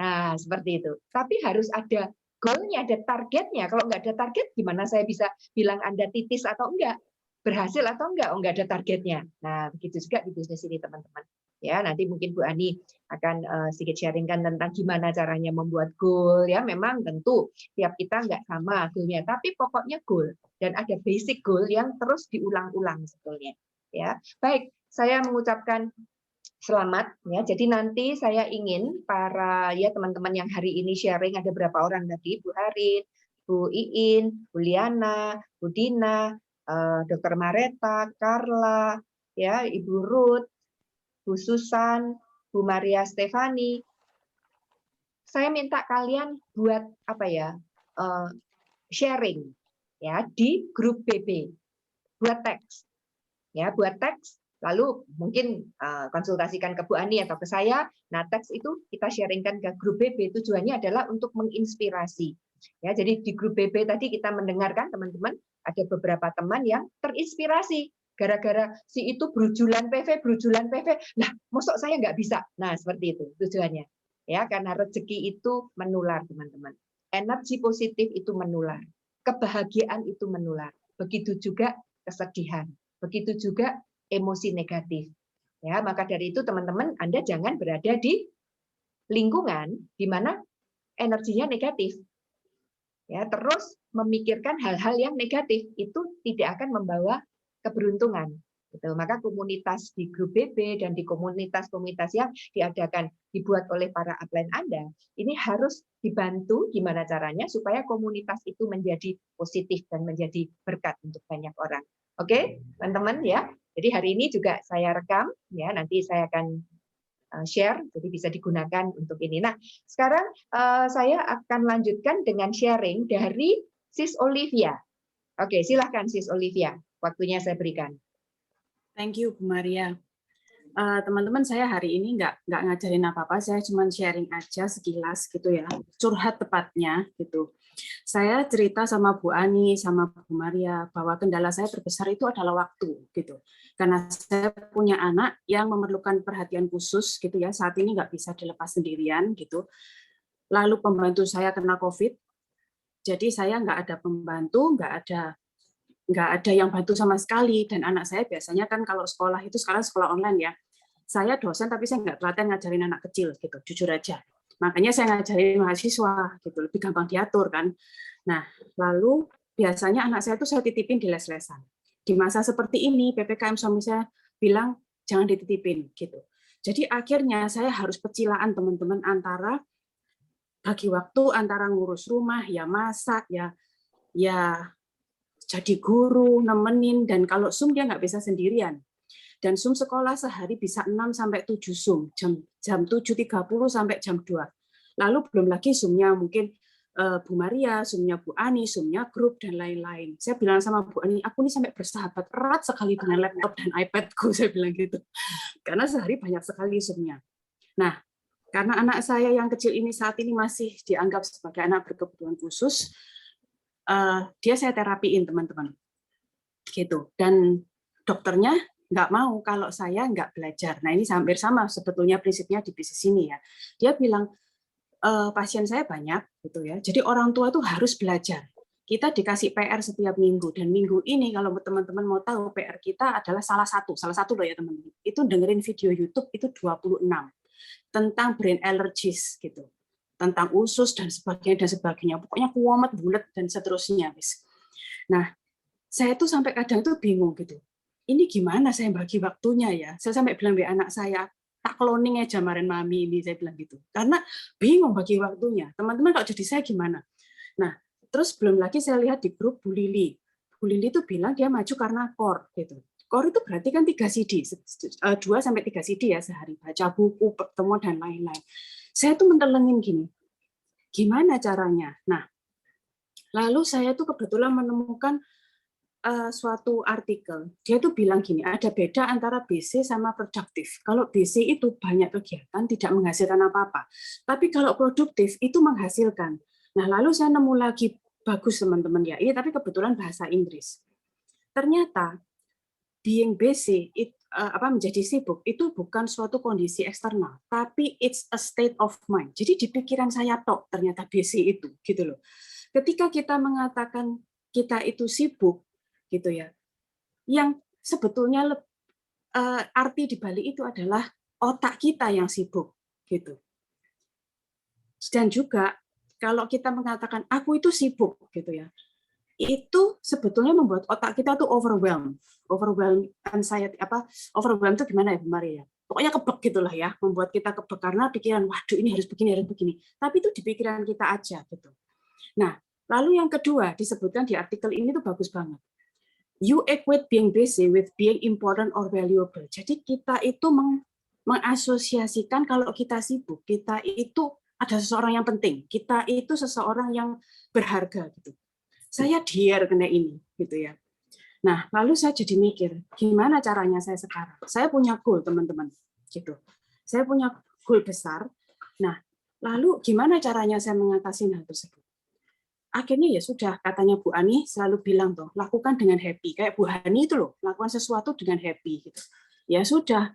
S2: Nah, seperti itu. Tapi harus ada goalnya, ada targetnya. Kalau nggak ada target, gimana saya bisa bilang Anda titis atau enggak? Berhasil atau enggak? Oh, nggak ada targetnya. Nah, begitu juga di bisnis ini, teman-teman. Ya, nanti mungkin Bu Ani akan sedikit sharingkan tentang gimana caranya membuat goal. Ya, memang tentu tiap kita nggak sama goalnya, tapi pokoknya goal. Dan ada basic goal yang terus diulang-ulang sebetulnya. Ya, baik. Saya mengucapkan selamat ya. Jadi nanti saya ingin para ya teman-teman yang hari ini sharing, ada berapa orang tadi, Bu Harin, Bu Iin, Bu Liana, Bu Dina, Dr. Mareta, Carla, ya Ibu Ruth, Bu Susan, Bu Maria Stefani. Saya minta kalian buat apa ya? Sharing ya di grup BB. Buat teks. Ya, buat teks. Lalu mungkin konsultasikan ke Bu Ani atau ke saya. Nah, teks itu kita sharingkan ke grup BB. Tujuannya adalah untuk menginspirasi. Ya, jadi di grup BB tadi kita mendengarkan teman-teman ada beberapa teman yang terinspirasi gara-gara si itu berujulan PV. Nah, mosok saya nggak bisa. Nah, seperti itu tujuannya. Ya, karena rezeki itu menular, teman-teman. Energi positif itu menular. Kebahagiaan itu menular. begitu juga kesedihan, begitu juga emosi negatif. Ya, maka dari itu teman-teman Anda jangan berada di lingkungan di mana energinya negatif. Ya, terus memikirkan hal-hal yang negatif itu tidak akan membawa keberuntungan. Gitu. Maka komunitas di grup BB dan di komunitas-komunitas yang dibuat oleh para upline Anda, ini harus dibantu gimana caranya supaya komunitas itu menjadi positif dan menjadi berkat untuk banyak orang. Oke, teman-teman ya. Jadi hari ini juga saya rekam, ya nanti saya akan share, jadi bisa digunakan untuk ini. Nah, sekarang saya akan lanjutkan dengan sharing dari Sis Olivia. Oke, silahkan Sis Olivia, waktunya saya berikan.
S12: Thank you, Bu Maria. Teman-teman, saya hari ini nggak ngajarin apa-apa, saya cuma sharing aja sekilas gitu ya, curhat tepatnya gitu. Saya cerita sama Bu Ani, sama Bu Maria bahwa kendala saya terbesar itu adalah waktu gitu. Karena saya punya anak yang memerlukan perhatian khusus gitu ya, saat ini nggak bisa dilepas sendirian gitu. Lalu pembantu saya kena COVID, jadi saya nggak ada pembantu, nggak ada yang bantu sama sekali. Dan anak saya biasanya kan kalau sekolah itu sekarang sekolah online ya. Saya dosen tapi saya nggak telaten ngajarin anak kecil gitu, jujur aja. Makanya saya ngajarin mahasiswa gitu, lebih gampang diatur kan. Nah, lalu biasanya anak saya tuh saya titipin di les-lesan. Di masa seperti ini PPKM suami saya bilang jangan dititipin gitu. Jadi akhirnya saya harus pecilaan teman-teman antara bagi waktu antara ngurus rumah, ya masak, ya jadi guru, nemenin, dan kalau Zoom dia nggak bisa sendirian. Dan Zoom sekolah sehari bisa 6-7 Zoom, jam 7.30 sampai jam 2. Lalu belum lagi Zoom-nya mungkin Bu Maria, Zoom-nya Bu Ani, Zoom-nya grup, dan lain-lain. Saya bilang sama Bu Ani, aku ini sampai bersahabat erat sekali dengan laptop dan iPad-ku, saya bilang gitu. Karena sehari banyak sekali Zoom-nya. Nah, karena anak saya yang kecil ini saat ini masih dianggap sebagai anak berkebutuhan khusus, dia saya terapiin teman-teman gitu, dan dokternya nggak mau kalau saya nggak belajar. Nah ini hampir sama sebetulnya prinsipnya di bisnis ini ya. Dia bilang pasien saya banyak gitu ya, jadi orang tua tuh harus belajar. Kita dikasih PR setiap minggu, dan minggu ini kalau teman-teman mau tahu PR kita adalah salah satu loh ya teman-teman, itu dengerin video YouTube itu 26 tentang brain allergies gitu, tentang usus dan sebagainya, pokoknya kuamat bulat dan seterusnya. Nah, saya tuh sampai kadang tuh bingung gitu. Ini gimana saya bagi waktunya ya? Saya sampai bilang ke anak saya, tak cloning aja kemarin mami ini, saya bilang gitu. Karena bingung bagi waktunya. Teman-teman kalau jadi saya gimana? Nah, terus belum lagi saya lihat di grup Bu Lili. Bu Lili tuh bilang dia maju karena core gitu. Core itu berarti kan 3 CD, 2-3 CD ya sehari, baca buku, pertemuan dan lain-lain. Saya tuh mentelengin gini, gimana caranya? Nah, lalu saya tuh kebetulan menemukan suatu artikel. Dia tuh bilang gini, ada beda antara BC sama produktif. Kalau BC itu banyak kegiatan, tidak menghasilkan apa-apa. Tapi kalau produktif itu menghasilkan. Nah, lalu saya nemu lagi, bagus teman-teman ya, ini tapi kebetulan bahasa Inggris. Ternyata being busy, menjadi sibuk itu bukan suatu kondisi eksternal, tapi it's a state of mind. Jadi di pikiran saya tok ternyata busy itu, gitu loh. Ketika kita mengatakan kita itu sibuk, gitu ya, yang sebetulnya arti di balik itu adalah otak kita yang sibuk, gitu. Dan juga kalau kita mengatakan aku itu sibuk, gitu ya, itu sebetulnya membuat otak kita tuh overwhelmed anxiety, overwhelmed itu gimana ya Bu Maria? Pokoknya kebek gitulah ya, membuat kita kebek karena pikiran, waduh ini harus begini. Tapi itu di pikiran kita aja gitu. Nah, lalu yang kedua disebutkan di artikel ini tuh bagus banget. You equate being busy with being important or valuable. Jadi kita itu mengasosiasikan kalau kita sibuk, kita itu ada seseorang yang penting, kita itu seseorang yang berharga gitu. Saya dear kena ini gitu ya. Nah, lalu saya jadi mikir, gimana caranya saya sekarang? Saya punya goal, teman-teman, gitu. Saya punya goal besar. Nah, lalu gimana caranya saya mengatasi hal tersebut? Akhirnya ya sudah, katanya Bu Ani selalu bilang tuh, lakukan dengan happy. Kayak Bu Hani itu loh, lakukan sesuatu dengan happy gitu. Ya sudah.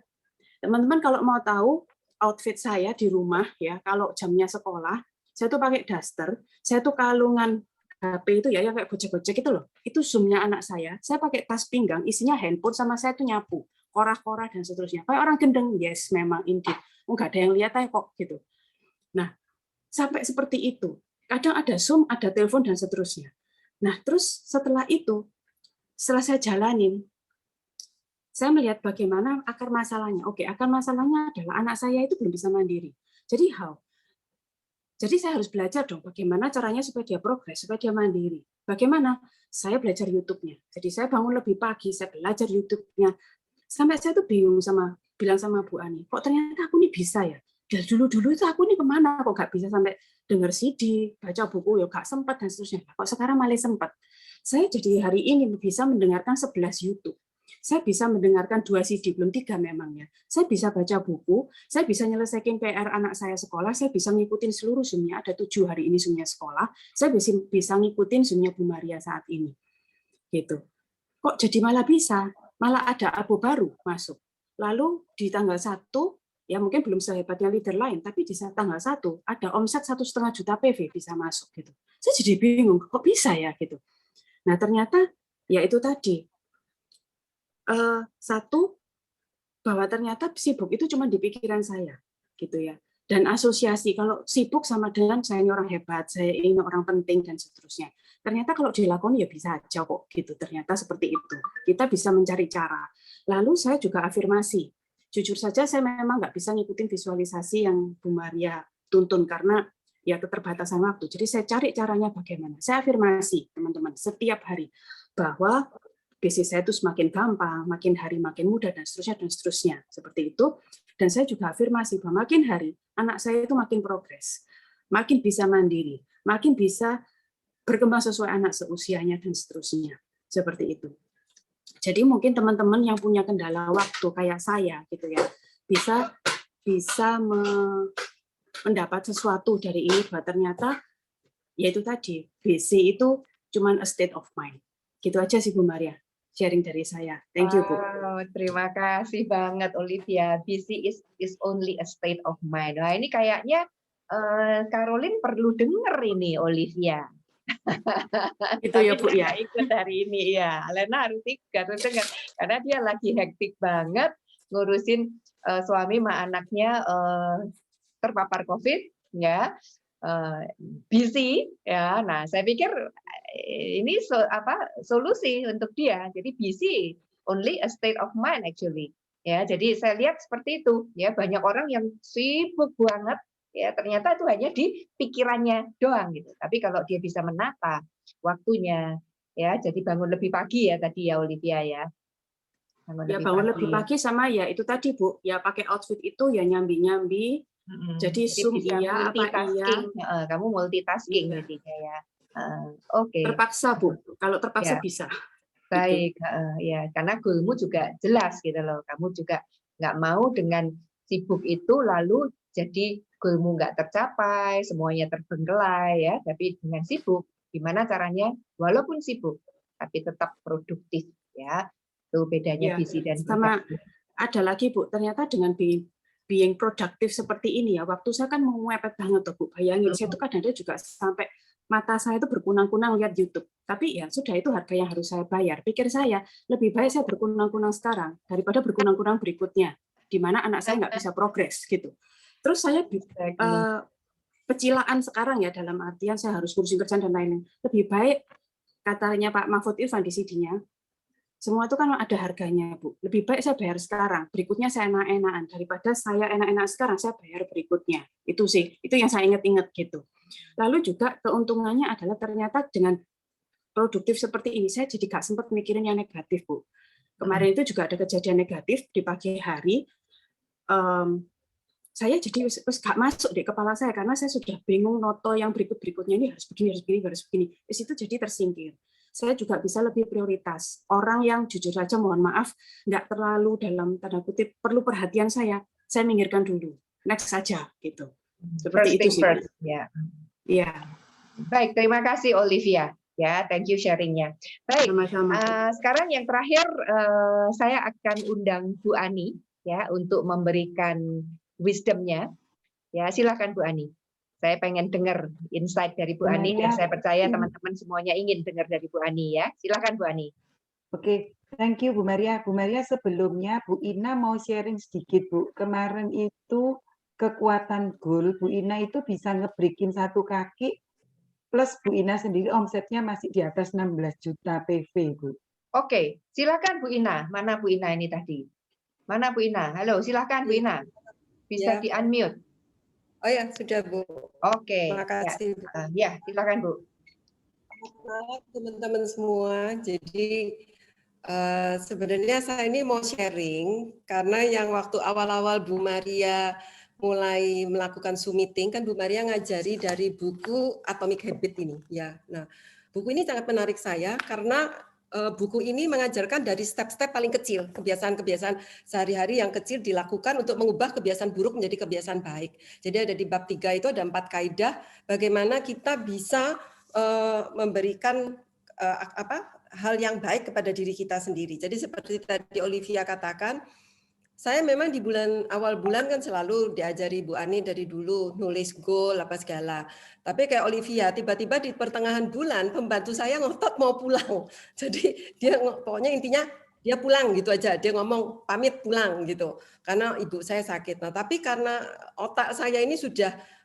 S12: Teman-teman kalau mau tahu outfit saya di rumah ya, kalau jamnya sekolah, saya tuh pakai daster, saya tuh kalungan HP itu ya yang kayak gojek-gojek itu loh. Itu Zoom-nya anak saya pakai tas pinggang, isinya handphone sama saya tuh nyapu, korah-korah dan seterusnya. Kayak orang gendeng, yes memang indeed. Enggak ada yang lihat aja kok gitu. Nah, sampai seperti itu. Kadang ada Zoom, ada telepon dan seterusnya. Nah, terus setelah itu, setelah saya jalanin, saya melihat bagaimana akar masalahnya. Oke, akar masalahnya adalah anak saya itu belum bisa mandiri. Jadi how? Jadi saya harus belajar dong bagaimana caranya supaya dia progres, supaya dia mandiri. Bagaimana? Saya belajar YouTube-nya. Jadi saya bangun lebih pagi, saya belajar YouTube-nya. Sampai saya tuh bingung bilang sama Bu Ani, kok ternyata aku ini bisa ya? Dari dulu-dulu itu aku ini kemana? Kok nggak bisa sampai dengar CD, baca buku, ya nggak sempat dan seterusnya. Kok sekarang malah sempat? Saya jadi hari ini bisa mendengarkan 11 YouTube. Saya bisa mendengarkan 2 CD, belum 3 memangnya. Saya bisa baca buku, saya bisa nyelesaikan PR anak saya sekolah, saya bisa ngikutin seluruh Zoom-nya, ada 7 hari ini Zoom-nya sekolah, saya bisa ngikutin Zoom-nya Bu Maria saat ini. Gitu. Kok jadi malah bisa? Malah ada abo baru masuk. Lalu di tanggal 1, ya mungkin belum sehebatnya leader lain, tapi di tanggal 1 ada omset 1,5 juta PV bisa masuk. Gitu. Saya jadi bingung, kok bisa ya? Gitu. Nah ternyata, ya itu tadi, satu bahwa ternyata sibuk itu cuma di pikiran saya gitu ya, dan asosiasi kalau sibuk sama dengan saya ini orang hebat, saya ini orang penting dan seterusnya. Ternyata kalau dilakoni ya bisa aja kok gitu, ternyata seperti itu, kita bisa mencari cara. Lalu saya juga afirmasi, jujur saja saya memang nggak bisa ngikutin visualisasi yang Bu Maria tuntun karena ya keterbatasan waktu, jadi saya cari caranya bagaimana. Saya afirmasi teman-teman setiap hari bahwa bisnis saya itu semakin gampang, makin hari makin mudah, dan seterusnya, seperti itu. Dan saya juga afirmasi bahwa makin hari, anak saya itu makin progres, makin bisa mandiri, makin bisa berkembang sesuai anak seusianya, dan seterusnya. Seperti itu. Jadi mungkin teman-teman yang punya kendala waktu, kayak saya, gitu ya, bisa mendapat sesuatu dari ini, bahwa ternyata, yaitu tadi, busy itu cuma a state of mind. Gitu aja sih Bu Maria. Sharing dari saya. Thank you, Bu.
S2: Wow, terima kasih banget Olivia. Busy is only a state of mind. Nah, ini kayaknya Caroline perlu dengar ini Olivia.
S12: Itu ya Bu ya.
S2: Ikut hari ini ya. Lena harus dengar karena dia lagi hektik banget ngurusin suami sama anaknya terpapar COVID ya. Busy ya. Nah, saya pikir ini solusi untuk dia. Jadi busy only a state of mind actually. Ya, jadi saya lihat seperti itu ya, banyak orang yang sibuk banget ya, ternyata itu hanya di pikirannya doang gitu. Tapi kalau dia bisa menata waktunya ya, jadi bangun lebih pagi ya tadi ya Olivia ya.
S12: Bangun lebih pagi sama ya itu tadi Bu, ya pakai outfit itu ya nyambi-nyambi. Jadi Zoom iya apa iya.
S2: Kamu multitasking jadinya ya. Oke.
S12: Terpaksa Bu, kalau terpaksa
S2: ya.
S12: bisa.
S2: Baik, ya karena goalmu juga jelas gitu loh. Kamu juga nggak mau dengan sibuk itu lalu jadi goalmu nggak tercapai, semuanya terbengkelai ya. Tapi dengan sibuk, gimana caranya? Walaupun sibuk, tapi tetap produktif ya. Itu bedanya visi dan
S12: sama ada lagi Bu. Ternyata dengan being produktif seperti ini ya, waktu saya kan mepet banget tuh Bu. Bayangin saya tuh kadang-kadang juga sampai mata saya itu berkunang-kunang lihat YouTube. Tapi ya sudah itu harga yang harus saya bayar. Pikir saya, lebih baik saya berkunang-kunang sekarang daripada berkunang-kunang berikutnya, di mana anak saya nggak bisa progres gitu. Terus saya pecilaan sekarang ya, dalam artian saya harus ngurusin kerjaan dan lain-lain. Lebih baik, katanya Pak Mahfud Irfan di CD-nya, semua itu kan ada harganya Bu. Lebih baik saya bayar sekarang, berikutnya saya enak-enakan daripada saya enak-enak sekarang saya bayar berikutnya. Itu sih, itu yang saya ingat-ingat gitu. Lalu juga keuntungannya adalah ternyata dengan produktif seperti ini, saya jadi nggak sempat mikirin yang negatif, Bu. Kemarin itu juga ada kejadian negatif di pagi hari. Saya jadi nggak masuk di kepala saya, karena saya sudah bingung noto yang berikut-berikutnya ini harus begini, harus begini, harus begini. Di situ jadi tersingkir. Saya juga bisa lebih prioritas. Orang yang jujur saja, mohon maaf, nggak terlalu dalam tanda kutip perlu perhatian saya minggirkan dulu. Next saja, gitu. Seperti itu sih.
S2: Ya.
S12: Iya.
S2: Baik, terima kasih Olivia. Ya, thank you sharingnya. Baik, sekarang yang terakhir saya akan undang Bu Ani ya untuk memberikan wisdomnya. Ya, silakan Bu Ani. Saya pengen dengar insight dari Bu Ani dan saya percaya teman-teman semuanya ingin dengar dari Bu Ani ya. Silakan Bu Ani.
S8: Oke, thank you Bu Maria. Bu Maria, sebelumnya Bu Ina mau sharing sedikit Bu. Kemarin itu kekuatan goal Bu Ina itu bisa ngebreakin satu kaki, plus Bu Ina sendiri omsetnya masih di atas 16 juta PV Bu.
S2: Oke, silakan Bu Ina. Mana Bu Ina ini tadi? Mana Bu Ina? Halo, silakan Bu Ina. Bisa di unmute.
S13: Oh ya, sudah Bu.
S2: Oke.
S13: Terima kasih.
S2: Ya, silakan Bu.
S13: Teman-teman semua. Jadi sebenarnya saya ini mau sharing karena yang waktu awal-awal Bu Maria mulai melakukan Zoom meeting kan Bu Maria ngajari dari buku Atomic Habit ini ya. Nah, buku ini sangat menarik saya karena buku ini mengajarkan dari step-step paling kecil, kebiasaan-kebiasaan sehari-hari yang kecil dilakukan untuk mengubah kebiasaan buruk menjadi kebiasaan baik. Jadi ada di bab 3 itu ada 4 kaidah bagaimana kita bisa memberikan hal yang baik kepada diri kita sendiri. Jadi seperti tadi Olivia katakan, saya memang di awal bulan kan selalu diajari Bu Ani dari dulu nulis goal apa segala. Tapi kayak Olivia tiba-tiba di pertengahan bulan pembantu saya ngotot mau pulang. Jadi dia pokoknya intinya dia pulang gitu aja. Dia ngomong pamit pulang gitu. Karena ibu saya sakit. Nah, tapi karena otak saya ini sudah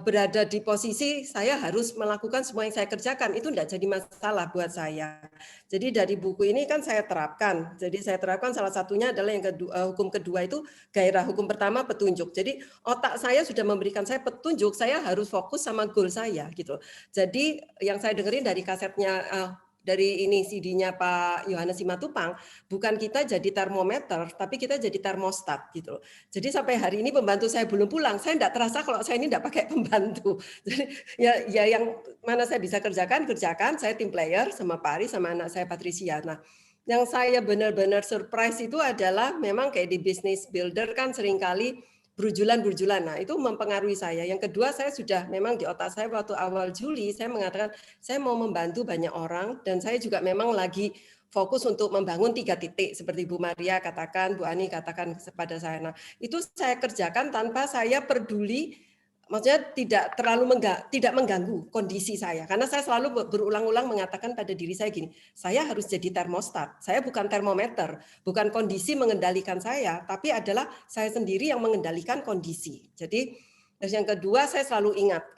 S13: berada di posisi saya harus melakukan semua yang saya kerjakan, itu tidak jadi masalah buat saya. Jadi dari buku ini kan saya terapkan. Jadi saya terapkan salah satunya adalah yang kedua, hukum kedua itu gairah. Hukum pertama petunjuk. Jadi otak saya sudah memberikan saya petunjuk, saya harus fokus sama goal saya gitu. Jadi yang saya dengerin dari kasetnya dari ini CD-nya Pak Yohanes Simatupang, bukan kita jadi termometer, tapi kita jadi termostat gitu. Jadi sampai hari ini pembantu saya belum pulang, saya tidak terasa kalau saya ini tidak pakai pembantu. Jadi ya yang mana saya bisa kerjakan, saya tim player sama Pak Ari sama anak saya Patricia. Nah, yang saya benar-benar surprise itu adalah memang kayak di business builder kan seringkali berjulan. Nah, itu mempengaruhi saya. Yang kedua, saya sudah memang di otak saya waktu awal Juli, saya mengatakan saya mau membantu banyak orang dan saya juga memang lagi fokus untuk membangun 3 titik seperti Bu Maria katakan, Bu Ani katakan kepada saya. Nah, itu saya kerjakan tanpa saya peduli, maksudnya tidak mengganggu kondisi saya. Karena saya selalu berulang-ulang mengatakan pada diri saya gini, saya harus jadi termostat. Saya bukan termometer, bukan kondisi mengendalikan saya, tapi adalah saya sendiri yang mengendalikan kondisi. Jadi yang kedua saya selalu ingat,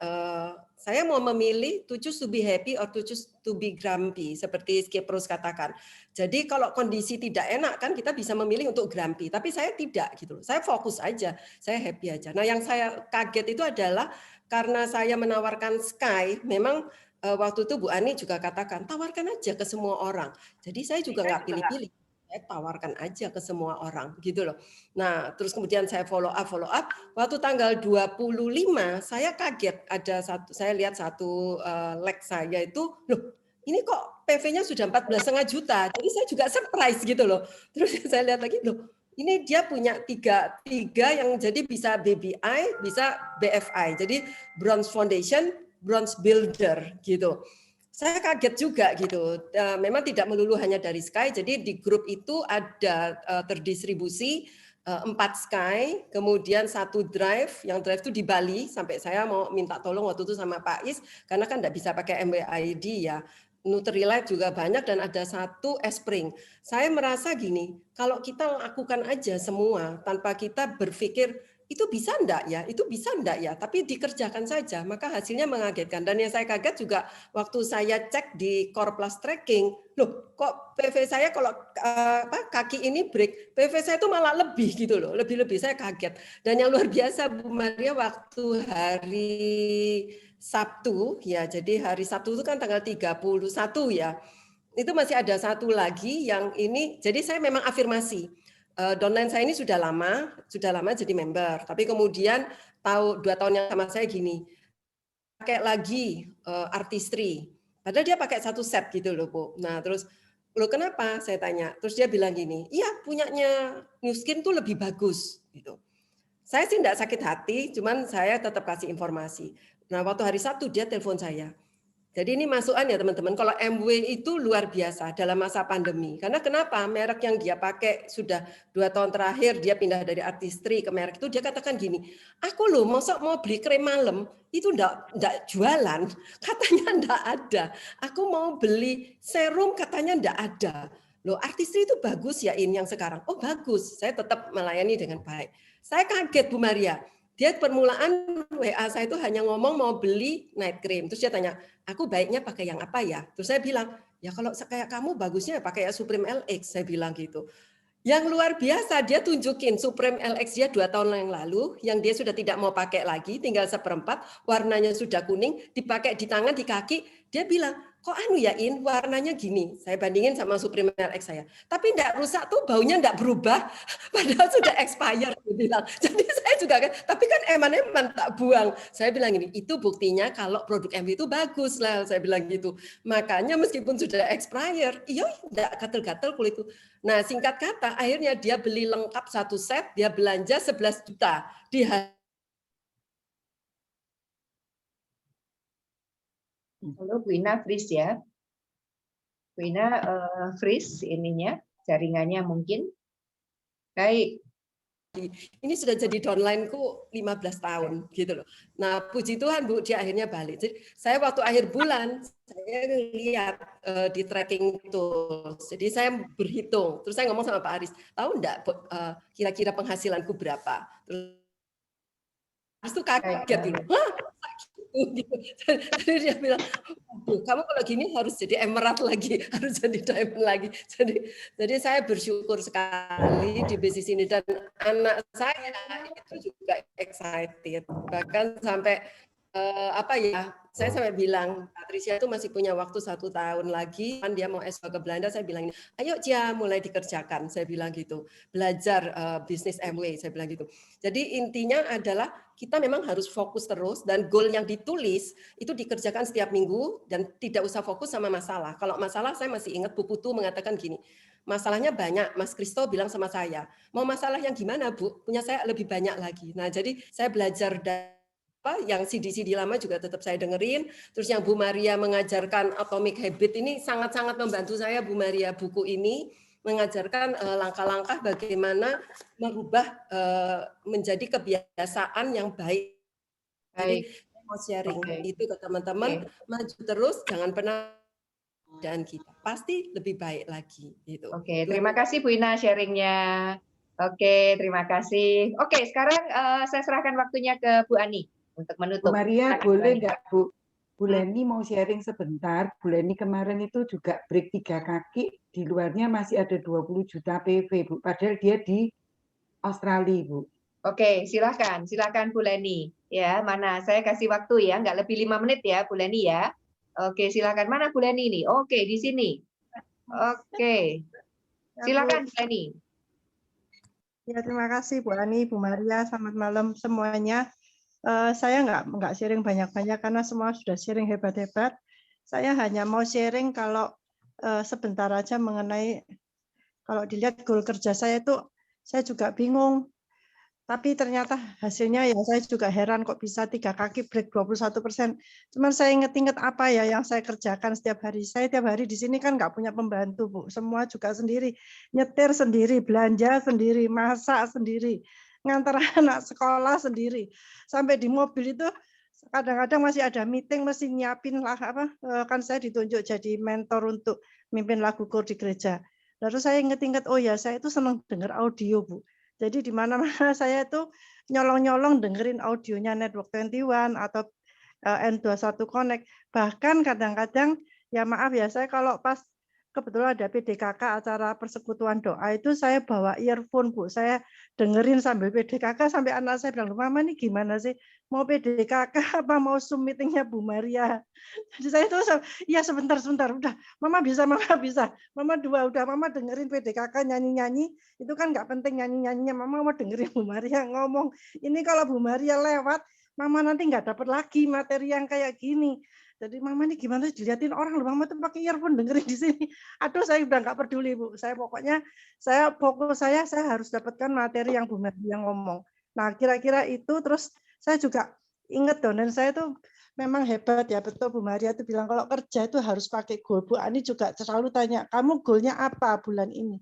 S13: saya mau memilih to choose to be happy or to choose to be grumpy, seperti Skip Ross katakan. Jadi kalau kondisi tidak enak kan kita bisa memilih untuk grumpy, tapi saya tidak gitu. Saya fokus aja, saya happy aja. Nah, yang saya kaget itu adalah karena saya menawarkan Sky, memang waktu itu Bu Ani juga katakan tawarkan aja ke semua orang. Jadi saya juga nggak pilih-pilih. Saya tawarkan aja ke semua orang gitu loh. Nah, terus kemudian saya follow up. Waktu tanggal 25 saya kaget ada saya lihat satu like saya itu, loh ini kok PV-nya sudah 14,5 juta. Jadi saya juga surprise gitu loh. Terus saya lihat lagi, loh ini dia punya tiga yang jadi bisa BBI, bisa BFI. Jadi Bronze Foundation, Bronze Builder gitu. Saya kaget juga gitu. Memang tidak melulu hanya dari Sky. Jadi di grup itu ada terdistribusi 4 Sky, kemudian 1 Drive. Yang Drive itu di Bali. Sampai saya mau minta tolong waktu itu sama Pak Is, karena kan tidak bisa pakai MWID ya. Nutrilite juga banyak dan ada 1 Espring. Saya merasa gini, kalau kita lakukan aja semua tanpa kita berpikir itu bisa enggak ya, itu bisa enggak ya, tapi dikerjakan saja, maka hasilnya mengagetkan. Dan yang saya kaget juga waktu saya cek di Core Plus Tracking, loh kok PV saya kalau kaki ini break, PV saya itu malah lebih gitu loh, lebih-lebih, saya kaget. Dan yang luar biasa Bu Maria waktu hari Sabtu, ya jadi hari Sabtu itu kan tanggal 31 ya, itu masih ada 1 lagi yang ini, jadi saya memang afirmasi, downline saya ini sudah lama jadi member. Tapi kemudian 2 tahun yang sama saya gini, pakai lagi artistry. Padahal dia pakai 1 set gitu loh Bu. Nah terus, loh kenapa? Saya tanya. Terus dia bilang gini, iya punyanya New Skin tuh lebih bagus gitu. Saya sih enggak sakit hati, cuman saya tetap kasih informasi. Nah waktu hari Sabtu dia telepon saya. Jadi ini masukan ya teman-teman, kalau MW itu luar biasa dalam masa pandemi. Karena kenapa? Merek yang dia pakai sudah 2 tahun terakhir, dia pindah dari artistry ke merek itu, dia katakan gini, aku loh masa mau beli krim malam, itu enggak jualan, katanya enggak ada. Aku mau beli serum, katanya enggak ada. Loh artistry itu bagus ya ini yang sekarang. Oh bagus, saya tetap melayani dengan baik. Saya kaget Bu Maria. Dia permulaan WA saya itu hanya ngomong mau beli night cream. Terus dia tanya, aku baiknya pakai yang apa ya? Terus saya bilang, ya kalau kayak kamu bagusnya pakai ya Supreme LX, saya bilang gitu. Yang luar biasa, dia tunjukin Supreme LX dia 2 tahun yang lalu, yang dia sudah tidak mau pakai lagi, tinggal 1/4, warnanya sudah kuning, dipakai di tangan, di kaki, dia bilang, kok anu ya In, warnanya gini. Saya bandingin sama Supreme LX saya. Tapi enggak rusak tuh, baunya enggak berubah, padahal sudah expired, dia bilang. Jadi saya juga kan, tapi kan eman-eman tak buang. Saya bilang ini, itu buktinya kalau produk MW itu bagus lah, saya bilang gitu. Makanya meskipun sudah expired, iya enggak gatel-gatel kulit itu. Nah singkat kata, akhirnya dia beli lengkap 1 set, dia belanja 11 juta.
S2: Halo Bu Ina, freeze ya. Bu Ina freeze ininya, jaringannya mungkin. Baik.
S13: Ini sudah jadi downline-ku 15 tahun gitu loh. Nah, puji Tuhan Bu, dia akhirnya balik. Jadi saya waktu akhir bulan saya lihat di tracking tools. Jadi saya berhitung. Terus saya ngomong sama Pak Aris, tahu enggak kira-kira penghasilanku berapa? Terus itu kaget gitu. Hah? Gitu. Jadi dia bilang, kamu kalau gini harus jadi emerald lagi, harus jadi diamond lagi. Jadi saya bersyukur sekali di bisnis ini dan anak saya itu juga excited. Bahkan sampai saya sampai bilang Patricia itu masih punya waktu 1 tahun lagi, kan dia mau S2 ke Belanda. Saya bilang, ayo Cia mulai dikerjakan. Saya bilang gitu, belajar bisnis MW. Saya bilang gitu. Jadi intinya adalah kita memang harus fokus terus dan goal yang ditulis itu dikerjakan setiap minggu dan tidak usah fokus sama masalah. Kalau masalah saya masih ingat Bu Putu mengatakan gini, masalahnya banyak. Mas Kristo bilang sama saya, mau masalah yang gimana Bu? Punya saya lebih banyak lagi. Nah jadi saya belajar yang CD-CD lama juga tetap saya dengerin. Terus yang Bu Maria mengajarkan Atomic Habit ini sangat-sangat membantu saya Bu Maria, buku ini mengajarkan langkah-langkah bagaimana merubah menjadi kebiasaan yang baik. Jadi saya mau sharing itu ke teman-teman, maju terus, jangan pernah dan kita pasti lebih baik lagi. Gitu.
S2: Oke, terima kasih Bu Ina sharingnya. Oke, terima kasih. Oke, sekarang saya serahkan waktunya ke Bu Ani untuk menutup.
S8: Bu Maria, boleh nggak Bu Leni mau sharing sebentar? Bu Leni kemarin itu juga break 3 kaki, di luarnya masih ada 20 juta PV, Bu. Padahal dia di Australia, Bu.
S2: Oke, silakan Bu Leni. Ya, mana? Saya kasih waktu ya, nggak lebih 5 menit ya, Bu Leni ya. Oke, silakan. Mana Bu Leni ini? Oke, di sini. Oke, silakan Bu Leni.
S14: Ya, terima kasih Bu Ani, Bu Maria. Selamat malam semuanya. Saya nggak sharing banyak-banyak karena semua sudah sharing hebat-hebat. Saya hanya mau sharing kalau sebentar aja mengenai kalau dilihat goal kerja saya itu saya juga bingung. Tapi ternyata hasilnya ya saya juga heran kok bisa 3 kaki break 21%. Cuman saya inget-inget apa ya yang saya kerjakan setiap hari. Saya tiap hari di sini kan nggak punya pembantu, Bu. Semua juga sendiri. Nyetir sendiri, belanja sendiri, masak sendiri, ngantar anak sekolah sendiri. Sampai di mobil itu kadang-kadang masih ada meeting, mesti nyiapin lah kan saya ditunjuk jadi mentor untuk mimpin lagu kur di gereja. Lalu saya inget-inget, oh ya saya itu senang dengar audio, Bu. Jadi di mana-mana saya itu nyolong-nyolong dengerin audionya Network 21 atau N21 Connect. Bahkan kadang-kadang ya maaf ya saya kalau pas kebetulan ada PDKK acara persekutuan doa itu saya bawa earphone, Bu. Saya dengerin sambil PDKK sampai anak saya bilang, "Mama ini gimana sih? Mau PDKK apa mau Zoom meetingnya Bu Maria?" Jadi saya itu ya sebentar udah. Mama bisa. Mama 2 udah, Mama dengerin PDKK nyanyi-nyanyi. Itu kan nggak penting nyanyi-nyanyinya. Mama mau dengerin Bu Maria ngomong. Ini kalau Bu Maria lewat, Mama nanti nggak dapat lagi materi yang kayak gini. Jadi Mama ini gimana dilihatin orang loh, Mama tuh pakai earphone dengerin di sini. Aduh saya udah nggak peduli Bu. Saya fokus saya harus dapatkan materi yang Bu Maria ngomong. Nah kira-kira itu terus saya juga ingat dong dan saya tuh memang hebat ya, betul Bu Maria itu bilang kalau kerja itu harus pakai goal. Bu Ani juga selalu tanya, kamu goalnya apa bulan ini?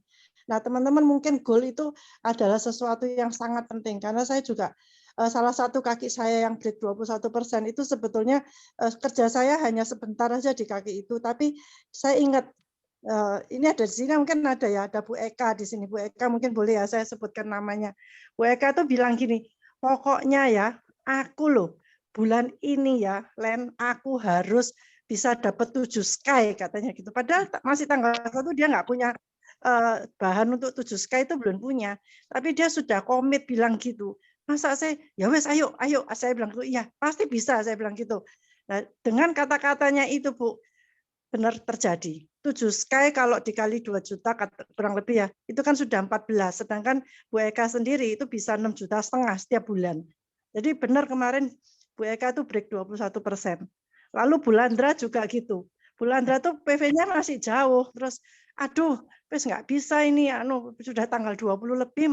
S14: Nah teman-teman mungkin goal itu adalah sesuatu yang sangat penting, karena saya juga salah satu kaki saya yang break 21% itu sebetulnya kerja saya hanya sebentar aja di kaki itu, tapi saya ingat ini ada di sini mungkin ada ya, ada Bu Eka di sini. Bu Eka mungkin boleh ya saya sebutkan namanya. Bu Eka tuh bilang gini, pokoknya ya aku loh bulan ini ya, Len, aku harus bisa dapat 7 sky katanya gitu. Padahal masih tanggal 1 dia nggak punya bahan untuk 7 sky itu belum punya. Tapi dia sudah komit bilang gitu. Masa saya, ya wes ayo, saya bilang gitu, iya pasti bisa, saya bilang gitu. Nah, dengan kata-katanya itu Bu, benar terjadi. 7 sky kalau dikali 2 juta kurang lebih ya, itu kan sudah 14. Sedangkan Bu Eka sendiri itu bisa 6,5 juta setiap bulan. Jadi benar kemarin Bu Eka itu break 21%. Lalu Bulandra juga gitu. Bulandra tuh PV-nya masih jauh. Terus aduh, wes nggak bisa ini, sudah tanggal 20 lebih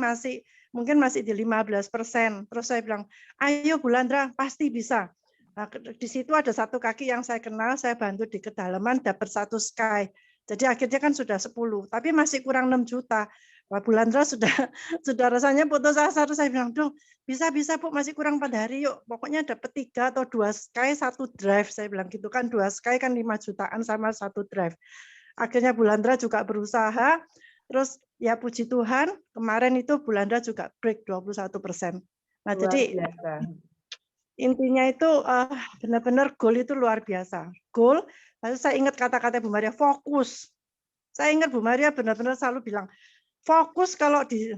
S14: mungkin masih di 15%. Terus saya bilang, ayo Bulandra, pasti bisa. Nah, di situ ada satu kaki yang saya kenal, saya bantu di kedalaman dapat 1 sky. Jadi akhirnya kan sudah 10, tapi masih kurang 6 juta. Wah, Bulandra sudah rasanya putus asa. Terus saya bilang, dong bisa Bu, masih kurang 4 hari yuk. Pokoknya dapat 3 atau 2 sky 1 drive. Saya bilang gitu kan, 2 sky kan 5 jutaan sama 1 drive. Akhirnya Bulandra juga berusaha. Terus ya puji Tuhan, kemarin itu Bulandra juga break 21%. Nah,
S2: Luar
S14: jadi
S2: biasa.
S14: intinya itu benar-benar goal itu luar biasa. Goal, lalu saya ingat kata-kata Bu Maria, fokus. Saya ingat Bu Maria benar-benar selalu bilang, fokus kalau di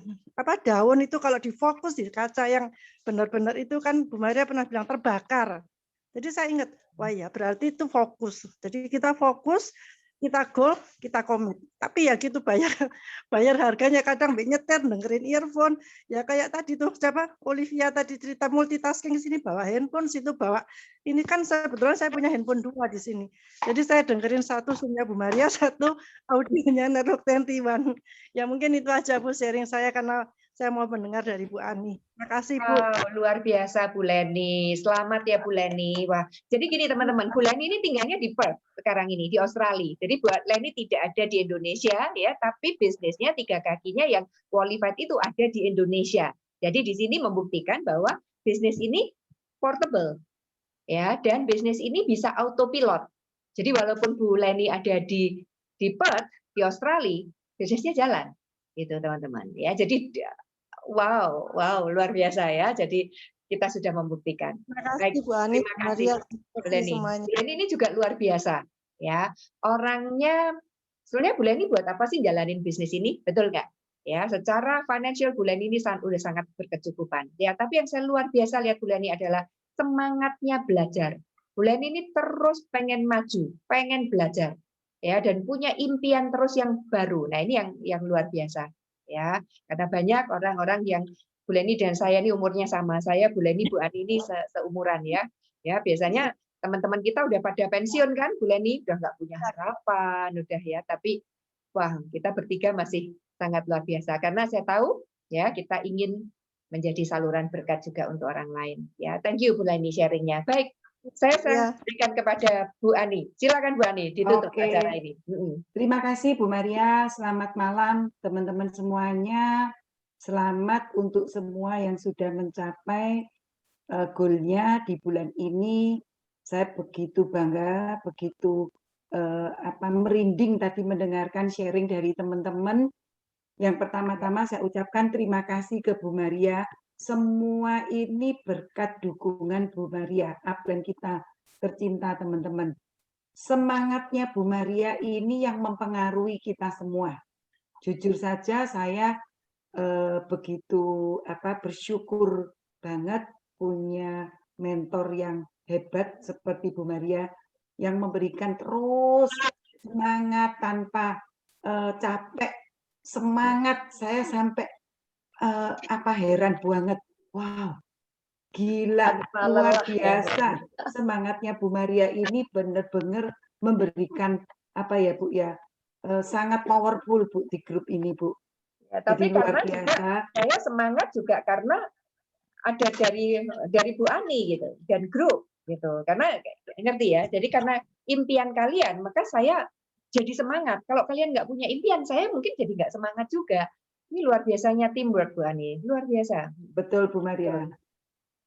S14: daun itu kalau difokus di kaca yang benar-benar itu kan Bu Maria pernah bilang terbakar. Jadi saya ingat, wah ya berarti itu fokus. Jadi kita fokus, kita goal, kita komit. Tapi ya gitu bayar harganya kadang nyetir, dengerin earphone. Ya kayak tadi tuh siapa Olivia tadi cerita multitasking sini bawa handphone, situ bawa. Ini kan sebetulnya saya punya handphone 2 di sini. Jadi saya dengerin satu Zoom-nya Bu Maria, satu audionya Network 21. Ya mungkin itu aja Bu sharing saya karena saya mau mendengar dari Bu Ani. Terima kasih Bu.
S2: Wow, luar biasa Bu Leni. Selamat ya Bu Leni. Wah, jadi gini teman-teman, Bu Leni ini tinggalnya di Perth sekarang ini di Australia. Jadi Bu Leni tidak ada di Indonesia ya, tapi bisnisnya 3 kakinya yang qualified itu ada di Indonesia. Jadi di sini membuktikan bahwa bisnis ini portable ya, dan bisnis ini bisa autopilot. Jadi walaupun Bu Leni ada di Perth di Australia, bisnisnya jalan gitu teman-teman ya. Jadi wow, luar biasa ya. Jadi kita sudah membuktikan.
S14: Terima kasih Bu Ani,
S2: terima kasih Bu Leni. Bu Leni ini juga luar biasa ya. Orangnya sebenarnya Bu Leni buat apa sih jalanin bisnis ini? Betul nggak? Ya, secara financial Bu Leni ini udah sangat berkecukupan. Ya, tapi yang saya luar biasa lihat Bu Leni adalah semangatnya belajar. Bu Leni ini terus pengen maju, pengen belajar. Ya, dan punya impian terus yang baru. Nah, ini yang luar biasa. Ya, karena banyak orang-orang yang Bu Leni dan saya ini umurnya sama. Saya Bu Leni, Bu Ani ini seumuran ya. Ya, biasanya teman-teman kita udah pada pensiun kan, Bu Leni udah nggak punya harapan, udah ya. Tapi wah, kita bertiga masih sangat luar biasa karena saya tahu ya kita ingin menjadi saluran berkat juga untuk orang lain. Ya, thank you Bu Leni sharingnya. Baik, saya berikan kepada Bu Ani. Silakan Bu Ani, ditutup acara ini.
S8: Terima kasih Bu Maria. Selamat malam teman-teman semuanya. Selamat untuk semua yang sudah mencapai goalnya di bulan ini. Saya begitu bangga, begitu merinding tadi mendengarkan sharing dari teman-teman. Yang pertama-tama saya ucapkan terima kasih ke Bu Maria. Semua ini berkat dukungan Bu Maria, upline kita tercinta teman-teman. Semangatnya Bu Maria ini yang mempengaruhi kita semua. Jujur saja saya begitu bersyukur banget punya mentor yang hebat seperti Bu Maria yang memberikan terus semangat tanpa capek, semangat. Saya sampai heran banget. Wow, gila, luar biasa. Semangatnya Bu Maria ini benar-benar memberikan Bu ya, sangat powerful Bu di grup ini Bu.
S2: Ya, tapi
S8: jadi luar
S2: karena
S8: biasa.
S2: Juga, saya semangat juga karena ada dari Bu Ani gitu dan grup gitu. Karena ngerti ya. Jadi karena impian kalian, maka saya jadi semangat. Kalau kalian nggak punya impian, saya mungkin jadi nggak semangat juga. Ini luar biasanya teamwork, Bu Ani. Luar biasa.
S8: Betul, Bu Maria.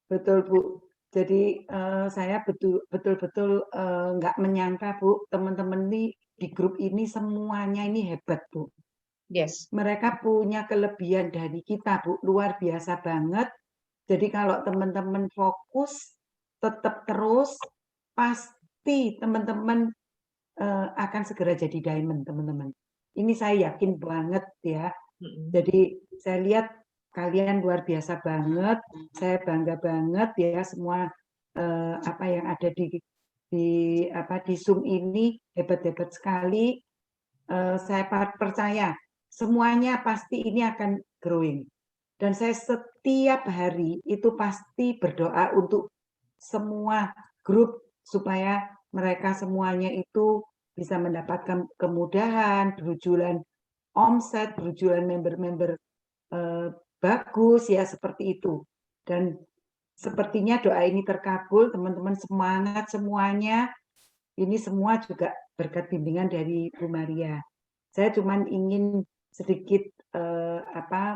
S8: Betul, Bu. Jadi saya betul-betul nggak menyangka, Bu, teman-teman di grup ini semuanya ini hebat, Bu.
S2: Yes.
S8: Mereka punya kelebihan dari kita, Bu, luar biasa banget. Jadi kalau teman-teman fokus, tetap terus, pasti teman-teman akan segera jadi diamond, teman-teman. Ini saya yakin banget ya. Jadi saya lihat kalian luar biasa banget. Saya bangga banget ya semua apa yang ada di Zoom ini hebat-hebat sekali. Saya percaya semuanya pasti ini akan growing. Dan saya setiap hari itu pasti berdoa untuk semua grup supaya mereka semuanya itu bisa mendapatkan kemudahan, berjualan omset, berjualan member-member bagus ya seperti itu. Dan sepertinya doa ini terkabul, teman-teman semangat semuanya. Ini semua juga berkat bimbingan dari Bu Maria. Saya cuma ingin sedikit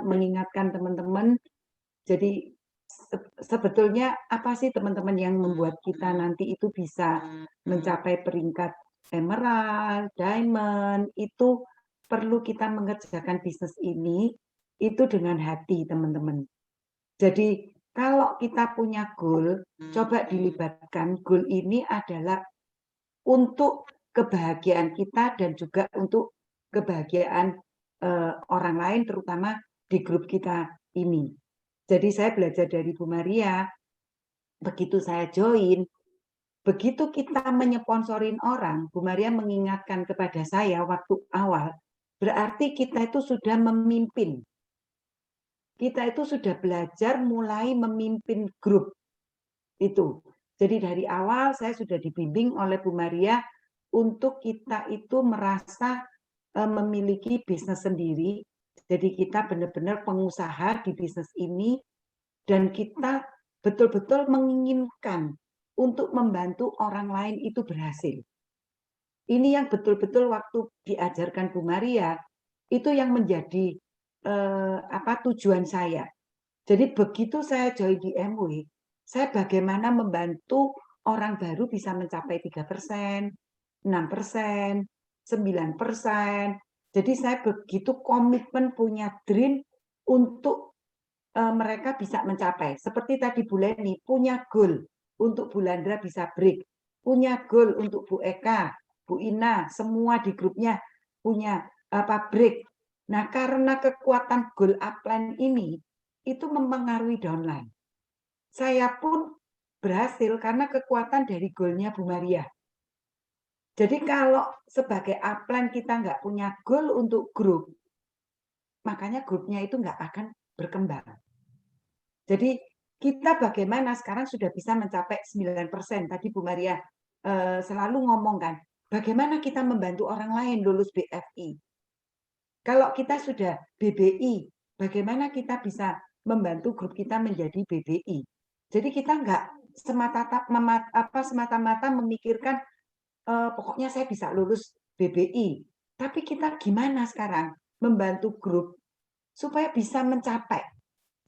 S8: mengingatkan teman-teman. Jadi sebetulnya apa sih teman-teman yang membuat kita nanti itu bisa mencapai peringkat emerald, diamond, itu perlu kita mengerjakan bisnis ini itu dengan hati, teman-teman. Jadi kalau kita punya goal, coba dilibatkan. Goal ini adalah untuk kebahagiaan kita dan juga untuk kebahagiaan orang lain, terutama di grup kita ini. Jadi saya belajar dari Bu Maria, begitu saya join, begitu kita menyponsorin orang, Bu Maria mengingatkan kepada saya waktu awal, berarti kita itu sudah memimpin. Kita itu sudah belajar mulai memimpin grup. Itu. Jadi dari awal saya sudah dibimbing oleh Bu Maria untuk kita itu merasa memiliki bisnis sendiri. Jadi kita benar-benar pengusaha di bisnis ini dan kita betul-betul menginginkan untuk membantu orang lain itu berhasil. Ini yang betul-betul waktu diajarkan Bu Maria itu yang menjadi tujuan saya. Jadi begitu saya join di MW, saya bagaimana membantu orang baru bisa mencapai 3%, 6%, 9%. Jadi saya begitu komitmen punya dream untuk mereka bisa mencapai. Seperti tadi Bu Leni punya goal untuk Bu Landra bisa break, punya goal untuk Bu Eka, Bu Ina, semua di grupnya punya break. Nah, karena kekuatan goal upline ini itu mempengaruhi downline. Saya pun berhasil karena kekuatan dari goalnya Bu Maria. Jadi kalau sebagai upline kita nggak punya goal untuk grup, makanya grupnya itu nggak akan berkembang. Jadi kita bagaimana sekarang sudah bisa mencapai 9%. Tadi Bu Maria selalu ngomongkan, bagaimana kita membantu orang lain lulus BFI. Kalau kita sudah BBI, bagaimana kita bisa membantu grup kita menjadi BBI. Jadi kita nggak semata-mata memikirkan pokoknya saya bisa lulus BBI. Tapi kita gimana sekarang membantu grup supaya bisa mencapai.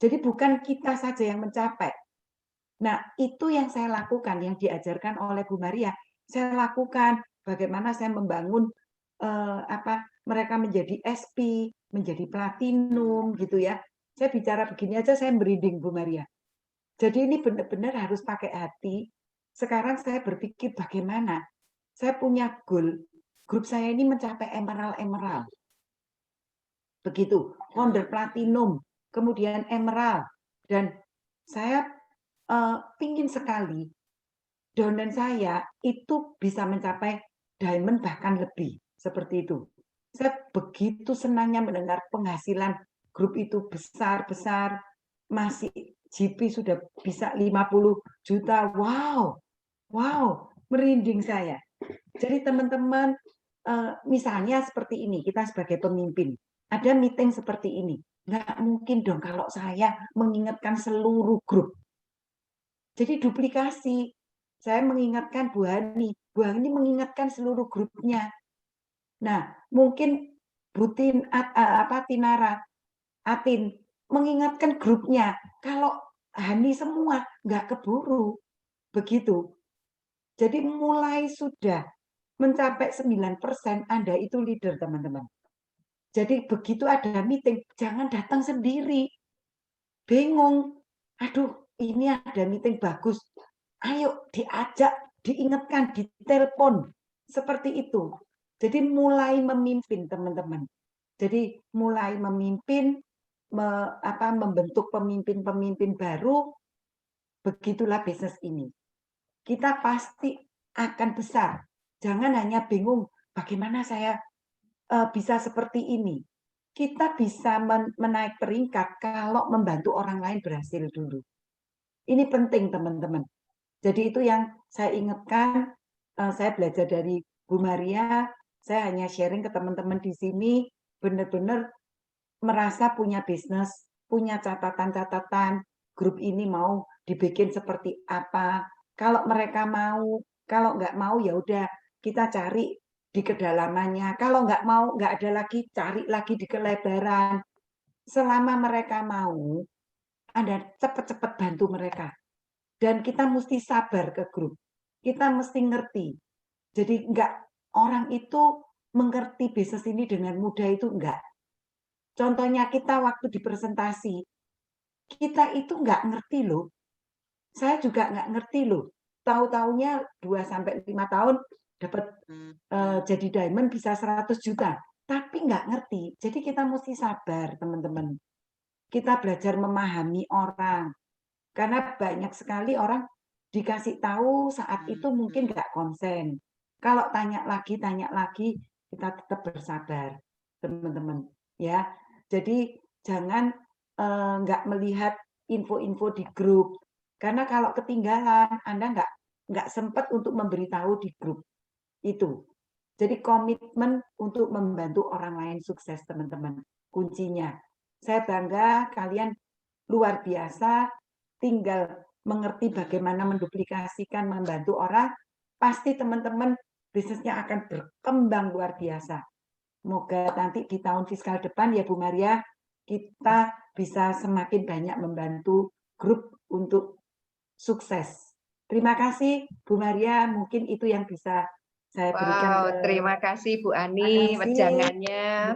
S8: Jadi bukan kita saja yang mencapai. Nah, itu yang saya lakukan, yang diajarkan oleh Bu Maria. Saya lakukan bagaimana saya membangun mereka menjadi SP, menjadi platinum gitu ya. Saya bicara begini aja saya merinding Bu Maria. Jadi ini benar-benar harus pakai hati. Sekarang saya berpikir bagaimana saya punya goal, grup saya ini mencapai emerald. Begitu, founder platinum, kemudian emerald. Dan saya ingin sekali downline saya itu bisa mencapai diamond bahkan lebih. Seperti itu. Saya begitu senangnya mendengar penghasilan grup itu besar-besar, masih GP sudah bisa 50 juta. Wow, merinding saya. Jadi teman-teman, misalnya seperti ini, kita sebagai pemimpin, ada meeting seperti ini. Nggak mungkin dong kalau saya mengingatkan seluruh grup. Jadi duplikasi. Saya mengingatkan Bu Hani mengingatkan seluruh grupnya. Nah, mungkin Butin Tinara, Atin mengingatkan grupnya. Kalau Hani semua nggak keburu, begitu. Jadi mulai sudah mencapai 9%, Anda itu leader, teman-teman. Jadi begitu ada meeting, jangan datang sendiri. Bingung, aduh ini ada meeting bagus. Ayo diajak, diingatkan, ditelepon. Seperti itu. Jadi mulai memimpin, teman-teman. Jadi mulai memimpin, membentuk pemimpin-pemimpin baru, begitulah bisnis ini. Kita pasti akan besar. Jangan hanya bingung, bagaimana saya bisa seperti ini. Kita bisa menaik peringkat kalau membantu orang lain berhasil dulu. Ini penting, teman-teman. Jadi itu yang saya ingatkan, saya belajar dari Bu Maria, saya hanya sharing ke teman-teman di sini, benar-benar merasa punya bisnis, punya catatan-catatan, grup ini mau dibikin seperti apa. Kalau mereka mau, kalau nggak mau ya udah kita cari di kedalamannya. Kalau nggak mau, nggak ada lagi, cari lagi di kelebaran. Selama mereka mau, Anda cepat-cepat bantu mereka. Dan kita mesti sabar ke grup. Kita mesti ngerti. Jadi nggak orang itu mengerti bisnis ini dengan mudah itu enggak. Contohnya kita waktu di presentasi, kita itu nggak ngerti loh. Saya juga nggak ngerti loh. Tahu-taunya 2-5 tahun dapat jadi diamond bisa 100 juta. Tapi nggak ngerti. Jadi kita mesti sabar, teman-teman. Kita belajar memahami orang. Karena banyak sekali orang dikasih tahu saat itu mungkin nggak konsen. Kalau tanya lagi, kita tetap bersabar, teman-teman. Ya, jadi jangan nggak melihat info-info di grup. Karena kalau ketinggalan, Anda nggak sempat untuk memberitahu di grup itu. Jadi komitmen untuk membantu orang lain sukses, teman-teman. Kuncinya. Saya bangga kalian luar biasa, tinggal mengerti bagaimana menduplikasikan, membantu orang, pasti teman-teman bisnisnya akan berkembang luar biasa. Semoga nanti di tahun fiskal depan ya Bu Maria, kita bisa semakin banyak membantu grup untuk sukses. Terima kasih Bu Maria, mungkin itu yang bisa saya berikan.
S2: Terima kasih Bu Ani wejangannya.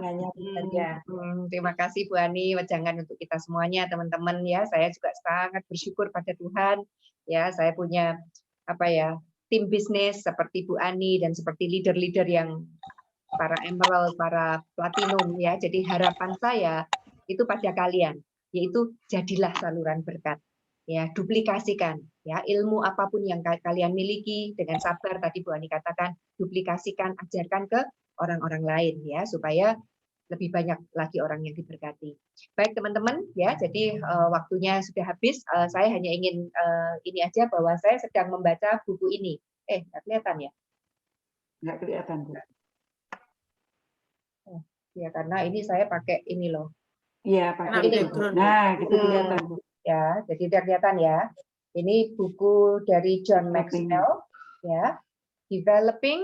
S2: Terima kasih Bu Ani wejangan untuk kita semuanya, teman-teman ya. Saya juga sangat bersyukur pada Tuhan ya, saya punya tim bisnis seperti Bu Ani dan seperti leader-leader yang para emerald, para platinum ya. Jadi harapan saya itu pada kalian, yaitu jadilah saluran berkat. Ya, duplikasikan ya ilmu apapun yang kalian miliki dengan sabar, tadi Bu Ani katakan, duplikasikan, ajarkan ke orang-orang lain ya, supaya lebih banyak lagi orang yang diberkati. Baik teman-teman ya, jadi waktunya sudah habis. Saya hanya ingin ini aja, bahwa saya sedang membaca buku ini. Nggak kelihatan ya?
S8: Nggak kelihatan Bu.
S2: Ya karena ini saya pakai ini loh.
S8: Iya pakai itu. Nah gitu kelihatan Bu.
S2: Ya, jadi tidak kelihatan ya. Ini buku dari John Maxwell, ya, Developing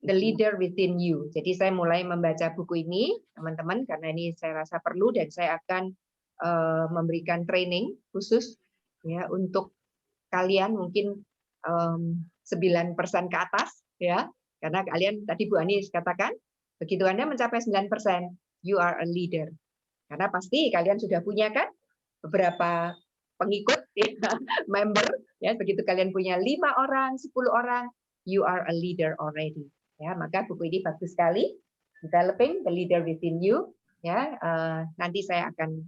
S2: the Leader Within You. Jadi saya mulai membaca buku ini, teman-teman, karena ini saya rasa perlu, dan saya akan memberikan training khusus ya untuk kalian mungkin 9% ke atas, ya, karena kalian tadi Bu Ani katakan, begitu Anda mencapai 9%, you are a leader. Karena pasti kalian sudah punya kan beberapa pengikut, ya, member, ya, begitu kalian punya 5 orang, 10 orang, you are a leader already. Ya, maka buku ini bagus sekali, Developing the Leader Within You. Ya, nanti saya akan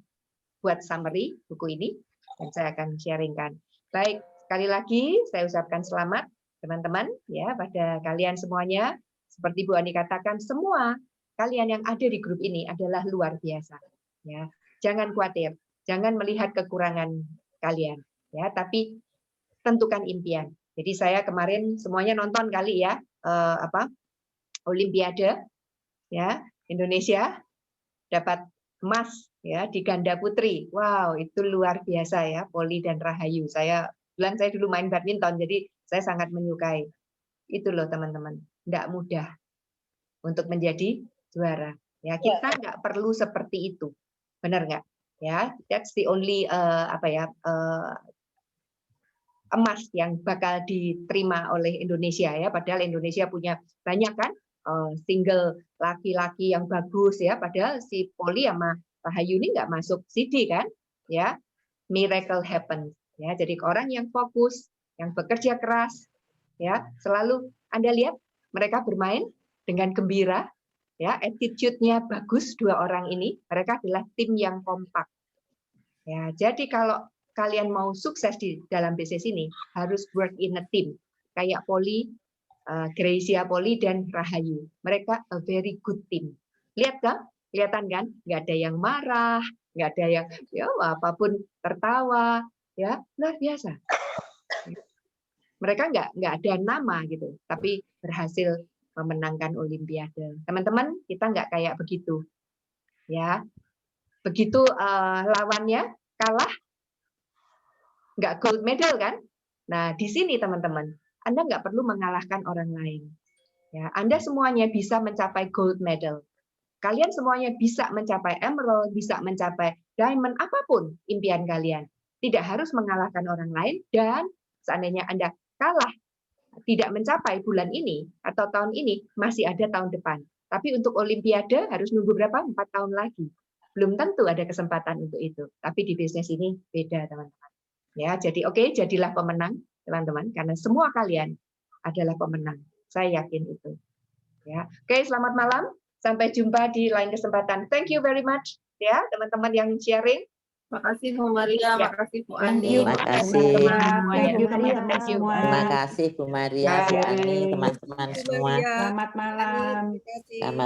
S2: buat summary buku ini dan saya akan sharingkan. Baik, sekali lagi saya ucapkan selamat teman-teman ya pada kalian semuanya. Seperti Bu Ani katakan, semua kalian yang ada di grup ini adalah luar biasa. Ya, jangan khawatir. Jangan melihat kekurangan kalian, ya, tapi tentukan impian. Jadi saya kemarin semuanya nonton kali ya, Olimpiade, ya, Indonesia dapat emas ya di ganda putri. Wow, itu luar biasa ya, Poli dan Rahayu. Saya dulu main badminton, jadi Saya sangat menyukai. Itu loh teman-teman, tidak mudah untuk menjadi juara. Ya, kita nggak perlu seperti itu, benar nggak? Ya, that's the only emas yang bakal diterima oleh Indonesia ya. Padahal Indonesia punya banyak kan single laki-laki yang bagus ya. Padahal si Poli sama Rahayu ini nggak masuk CD kan? Ya, miracle happen. Ya, jadi orang yang fokus, yang bekerja keras, ya selalu Anda lihat mereka bermain dengan gembira. Ya, attitude-nya bagus dua orang ini. Mereka adalah tim yang kompak. Ya, jadi kalau kalian mau sukses di dalam bisnis ini harus work in a team. Kayak Poli, Gracia Poli dan Rahayu. Mereka a very good team. Lihat kan? Kelihatan kan? Nggak ada yang marah, nggak ada yang ya apapun tertawa, ya luar biasa. Mereka nggak ada nama gitu, tapi berhasil memenangkan Olimpiade. Teman-teman, kita nggak kayak begitu, ya. Begitu lawannya kalah, nggak gold medal kan? Nah, di sini teman-teman, Anda nggak perlu mengalahkan orang lain. Ya, Anda semuanya bisa mencapai gold medal. Kalian semuanya bisa mencapai emerald, bisa mencapai diamond, apapun impian kalian. Tidak harus mengalahkan orang lain, dan seandainya Anda kalah, tidak mencapai bulan ini atau tahun ini, masih ada tahun depan. Tapi untuk Olimpiade harus nunggu berapa? 4 tahun lagi. Belum tentu ada kesempatan untuk itu. Tapi di bisnis ini beda, teman-teman. Ya, jadi oke, jadilah pemenang, teman-teman, karena semua kalian adalah pemenang. Saya yakin itu. Ya, oke, selamat malam. Sampai jumpa di lain kesempatan. Thank you very much, ya, teman-teman yang sharing.
S5: Makasih Bu Maria,
S2: Ya.
S5: makasih Bu
S8: Thank
S5: Ani.
S8: you,
S15: Terima kasih.
S8: Thank you teman-teman
S2: Thank you.
S8: semua.
S15: Terima kasih Bu Maria, Bu Ani, teman-teman semua.
S8: Selamat malam.
S10: Terima kasih.
S15: Selamat